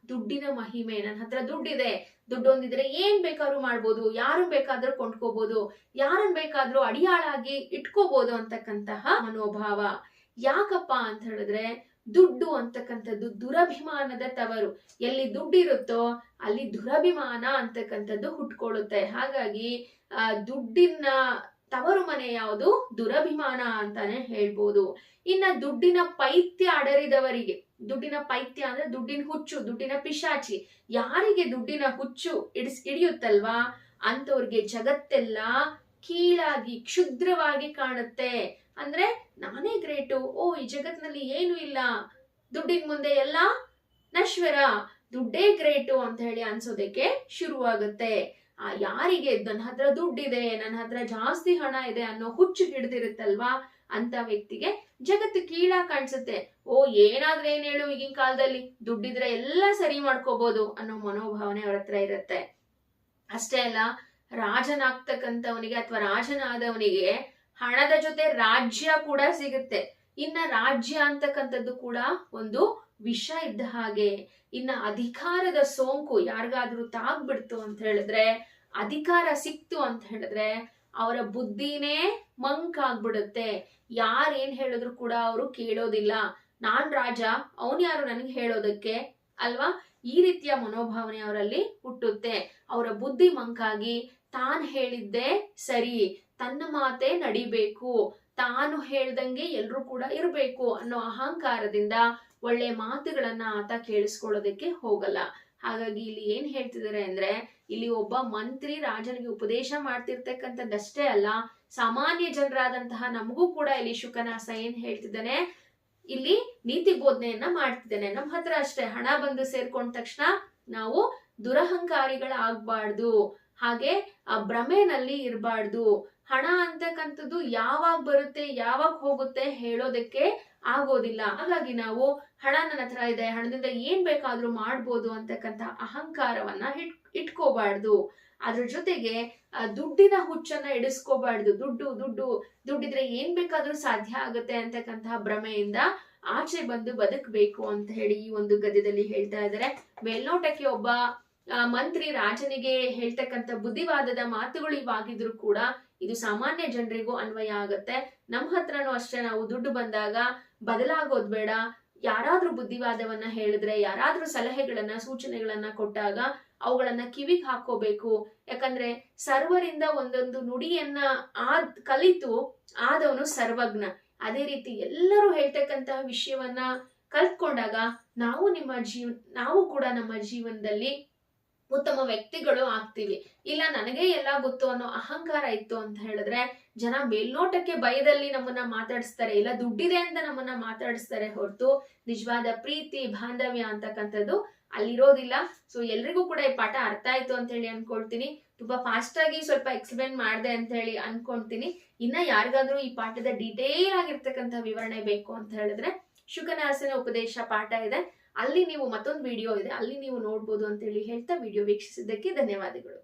ದುಡ್ಡಿನ ಮಹಿಮೆ, ನನ್ನ ಹತ್ರ ದುಡ್ಡಿದೆ, ದುಡ್ಡು ಹೊಂದಿದ್ರೆ ಏನ್ ಬೇಕಾದ್ರೂ ಮಾಡ್ಬೋದು, ಯಾರನ್ ಬೇಕಾದ್ರೂ ಕೊಂಡ್ಕೋಬಹುದು, ಯಾರನ್ ಬೇಕಾದ್ರೂ ಅಡಿಯಾಳಾಗಿ ಇಟ್ಕೋಬಹುದು ಅಂತಕ್ಕಂತಹ ಮನೋಭಾವ. ಯಾಕಪ್ಪ ಅಂತ ಹೇಳಿದ್ರೆ, ದುಡ್ಡು ಅಂತಕ್ಕಂಥದ್ದು ದುರಭಿಮಾನದ ತವರು. ಎಲ್ಲಿ ದುಡ್ಡಿರುತ್ತೋ ಅಲ್ಲಿ ದುರಭಿಮಾನ ಅಂತಕ್ಕಂಥದ್ದು ಹುಟ್ಕೊಳ್ಳುತ್ತೆ. ಹಾಗಾಗಿ ದುಡ್ಡಿನ ತವರು ಮನೆ ಯಾವುದು, ದುರಭಿಮಾನ ಅಂತಾನೆ ಹೇಳ್ಬೋದು. ಇನ್ನ ದುಡ್ಡಿನ ಪೈತ್ಯ ಅಡರಿದವರಿಗೆ, ದುಡ್ಡಿನ ಪೈತ್ಯ ಅಂದ್ರೆ ದುಡ್ಡಿನ ಹುಚ್ಚು, ದುಡ್ಡಿನ ಪಿಶಾಚಿ, ಯಾರಿಗೆ ದುಡ್ಡಿನ ಹುಚ್ಚು ಹಿಡಿಯುತ್ತಲ್ವಾ ಅಂತವ್ರಿಗೆ ಜಗತ್ತೆಲ್ಲ ಕೀಳಾಗಿ ಕ್ಷುದ್ರವಾಗಿ ಕಾಣುತ್ತೆ. ಅಂದ್ರೆ ನಾನೇ ಗ್ರೇಟು, ಓ ಈ ಜಗತ್ನಲ್ಲಿ ಏನು ಇಲ್ಲ, ದುಡ್ಡಿನ ಮುಂದೆ ಎಲ್ಲ ನಶ್ವರ, ದುಡ್ಡೇ ಗ್ರೇಟು ಅಂತ ಹೇಳಿ ಅನ್ಸೋದಕ್ಕೆ ಶುರುವಾಗುತ್ತೆ. ಯಾರಿಗೆ ನನ್ನ ಹತ್ರ ದುಡ್ಡಿದೆ, ನನ್ನ ಹತ್ರ ಜಾಸ್ತಿ ಹಣ ಇದೆ ಅನ್ನೋ ಹುಚ್ಚು ಹಿಡ್ದಿರುತ್ತಲ್ವಾ ಅಂತ ವ್ಯಕ್ತಿಗೆ ಜಗತ್ತು ಕೀಳಾಗಿ ಕಾಣಿಸುತ್ತೆ. ಓ ಏನಾದ್ರೆ ಏನ್ ಹೇಳು, ಈಗಿನ ಕಾಲದಲ್ಲಿ ದುಡ್ಡಿದ್ರೆ ಎಲ್ಲ ಸರಿ ಮಾಡ್ಕೋಬಹುದು ಅನ್ನೋ ಮನೋಭಾವನೆ ಅವ್ರ ಹತ್ರ ಇರುತ್ತೆ. ಅಷ್ಟೇ ಅಲ್ಲ, ರಾಜನಾಗ್ತಕ್ಕಂಥವನಿಗೆ ಅಥವಾ ರಾಜನಾದವನಿಗೆ ಹಣದ ಜೊತೆ ರಾಜ್ಯ ಕೂಡ ಸಿಗುತ್ತೆ. ಇನ್ನ ರಾಜ್ಯ ಅಂತಕ್ಕಂಥದ್ದು ಕೂಡ ಒಂದು ವಿಷ ಇದ್ದ ಹಾಗೆ. ಇನ್ನ ಅಧಿಕಾರದ ಸೋಂಕು ಯಾರಿಗಾದ್ರೂ ತಾಗ್ಬಿಡ್ತು ಅಂತ ಹೇಳಿದ್ರೆ, ಅಧಿಕಾರ ಸಿಕ್ತು ಅಂತ ಹೇಳಿದ್ರೆ ಅವರ ಬುದ್ಧಿನೇ ಮಂಕಾಗ್ಬಿಡುತ್ತೆ. ಯಾರೇನ್ ಹೇಳಿದ್ರು ಕೂಡ ಅವರು ಕೇಳೋದಿಲ್ಲ. ನಾನ್ ರಾಜ, ಅವನ್ ಯಾರು ನನಗೆ ಹೇಳೋದಕ್ಕೆ ಅಲ್ವಾ, ಈ ರೀತಿಯ ಮನೋಭಾವನೆ ಅವರಲ್ಲಿ ಹುಟ್ಟುತ್ತೆ. ಅವರ ಬುದ್ಧಿ ಮಂಕಾಗಿ ತಾನ್ ಹೇಳಿದ್ದೆ ಸರಿ, ತನ್ನ ಮಾತೆ ನಡಿಬೇಕು, ತಾನು ಹೇಳ್ದಂಗೆ ಎಲ್ರು ಕೂಡ ಇರ್ಬೇಕು ಅನ್ನೋ ಅಹಂಕಾರದಿಂದ ಒಳ್ಳೆ ಮಾತುಗಳನ್ನ ಆತ ಕೇಳಿಸ್ಕೊಳ್ಳೋದಕ್ಕೆ ಹೋಗಲ್ಲ. ಹಾಗಾಗಿ ಇಲ್ಲಿ ಏನ್ ಹೇಳ್ತಿದ್ದಾರೆ ಅಂದ್ರೆ, ಇಲ್ಲಿ ಒಬ್ಬ ಮಂತ್ರಿ ರಾಜನಿಗೆ ಉಪದೇಶ ಮಾಡ್ತಿರ್ತಕ್ಕಂಥದ್ದಷ್ಟೇ ಅಲ್ಲ, ಸಾಮಾನ್ಯ ಜನರಾದಂತಹ ನಮಗೂ ಕೂಡ ಇಲ್ಲಿ ಶುಕನಾಸ ಏನ್ ಹೇಳ್ತಿದ್ದಾನೆ, ಇಲ್ಲಿ ನೀತಿ ಬೋಧನೆಯನ್ನ ಮಾಡ್ತಿದ್ದಾನೆ. ನಮ್ ಹತ್ರ ಅಷ್ಟೇ ಹಣ ಬಂದು ಸೇರ್ಕೊಂಡ ತಕ್ಷಣ ನಾವು ದುರಹಂಕಾರಿಗಳಾಗ್ಬಾರ್ದು, ಹಾಗೆ ಆ ಭ್ರಮೆನಲ್ಲಿ ಇರಬಾರ್ದು, ಹಣ ಅಂತಕ್ಕಂಥದ್ದು ಯಾವಾಗ ಬರುತ್ತೆ ಯಾವಾಗ ಹೋಗುತ್ತೆ ಹೇಳೋದಕ್ಕೆ ಆಗೋದಿಲ್ಲ. ಹಾಗಾಗಿ ನಾವು ಹಣ ನನ್ನ ಹತ್ರ ಇದೆ, ಹಣದಿಂದ ಏನ್ ಬೇಕಾದ್ರೂ ಮಾಡ್ಬೋದು ಅಂತಕ್ಕಂಥ ಅಹಂಕಾರವನ್ನ ಇಟ್ಕೋಬಾರ್ದು. ಅದ್ರ ಜೊತೆಗೆ ದುಡ್ಡಿನ ಹುಚ್ಚನ್ನ ಇಡಿಸ್ಕೋಬಾರ್ದು. ದುಡ್ಡಿದ್ರೆ ಏನ್ ಬೇಕಾದ್ರೂ ಸಾಧ್ಯ ಆಗುತ್ತೆ ಅಂತಕ್ಕಂತಹ ಭ್ರಮೆಯಿಂದ ಆಚೆ ಬಂದು ಬದುಕಬೇಕು ಅಂತ ಹೇಳಿ ಈ ಒಂದು ಗದ್ಯದಲ್ಲಿ ಹೇಳ್ತಾ ಇದ್ದಾರೆ. ಮೇಲ್ನೋಟಕ್ಕೆ ಒಬ್ಬ ಮಂತ್ರಿ ರಾಜನಿಗೆ ಹೇಳ್ತಕ್ಕಂಥ ಬುದ್ಧಿವಾದದ ಮಾತುಗಳು ಇವಾಗಿದ್ರು ಕೂಡ ಇದು ಸಾಮಾನ್ಯ ಜನರಿಗೂ ಅನ್ವಯ ಆಗತ್ತೆ. ನಮ್ಮ ಹತ್ರನೂ ಅಷ್ಟೇ, ನಾವು ದುಡ್ಡು ಬಂದಾಗ ಬದಲಾಗೋದ್ ಬೇಡ. ಯಾರಾದ್ರೂ ಬುದ್ಧಿವಾದವನ್ನ ಹೇಳಿದ್ರೆ, ಯಾರಾದ್ರೂ ಸಲಹೆಗಳನ್ನ ಸೂಚನೆಗಳನ್ನ ಕೊಟ್ಟಾಗ ಅವುಗಳನ್ನ ಕಿವಿಗೆ ಹಾಕೋಬೇಕು. ಯಾಕಂದ್ರೆ ಸರ್ವರಿಂದ ಒಂದೊಂದು ನುಡಿಯನ್ನ ಕಲಿತು ಆದವನು ಸರ್ವಜ್ಞ. ಅದೇ ರೀತಿ ಎಲ್ಲರೂ ಹೇಳ್ತಕ್ಕಂತಹ ವಿಷಯವನ್ನ ಕಲ್ತ್ಕೊಂಡಾಗ ನಾವು ಕೂಡ ನಮ್ಮ ಜೀವನದಲ್ಲಿ ಉತ್ತಮ ವ್ಯಕ್ತಿಗಳು ಆಗ್ತೀವಿ. ಇಲ್ಲ ನನಗೆ ಎಲ್ಲ ಗೊತ್ತು ಅನ್ನೋ ಅಹಂಕಾರ ಇತ್ತು ಅಂತ ಹೇಳಿದ್ರೆ ಜನ ಮೇಲ್ನೋಟಕ್ಕೆ ಭಯದಲ್ಲಿ ನಮ್ಮನ್ನ ಮಾತಾಡಿಸ್ತಾರೆ, ಇಲ್ಲ ದುಡ್ಡಿದೆ ಅಂತ ನಮ್ಮನ್ನ ಮಾತಾಡಿಸ್ತಾರೆ ಹೊರತು ನಿಜವಾದ ಪ್ರೀತಿ ಬಾಂಧವ್ಯ ಅಂತಕ್ಕಂಥದ್ದು ಅಲ್ಲಿರೋದಿಲ್ಲ. ಸೊ ಎಲ್ರಿಗೂ ಕೂಡ ಈ ಪಾಠ ಅರ್ಥ ಆಯ್ತು ಅಂತ ಹೇಳಿ ಅನ್ಕೊಳ್ತೀನಿ. ತುಂಬಾ ಫಾಸ್ಟ್ ಆಗಿ ಸ್ವಲ್ಪ ಎಕ್ಸ್ಪ್ಲೇನ್ ಮಾಡಿದೆ ಅಂತ ಹೇಳಿ ಅನ್ಕೊಂತೀನಿ. ಇನ್ನ ಯಾರಿಗಾದ್ರೂ ಈ ಪಾಠದ ಡೀಟೇಲ್ ಆಗಿರ್ತಕ್ಕಂಥ ವಿವರಣೆ ಬೇಕು ಅಂತ ಹೇಳಿದ್ರೆ ಶುಕನಾಸನ ಉಪದೇಶ ಪಾಠ ಇದೆ, ಅಲ್ಲಿ ನೀವು ಮತ್ತೊಂದು ವಿಡಿಯೋ ಇದೆ, ಅಲ್ಲಿ ನೀವು ನೋಡ್ಬೋದು ಅಂತ ಹೇಳಿ ಹೇಳ್ತಾ ವಿಡಿಯೋ ವೀಕ್ಷಿಸಿದ್ದಕ್ಕೆ ಧನ್ಯವಾದಗಳು.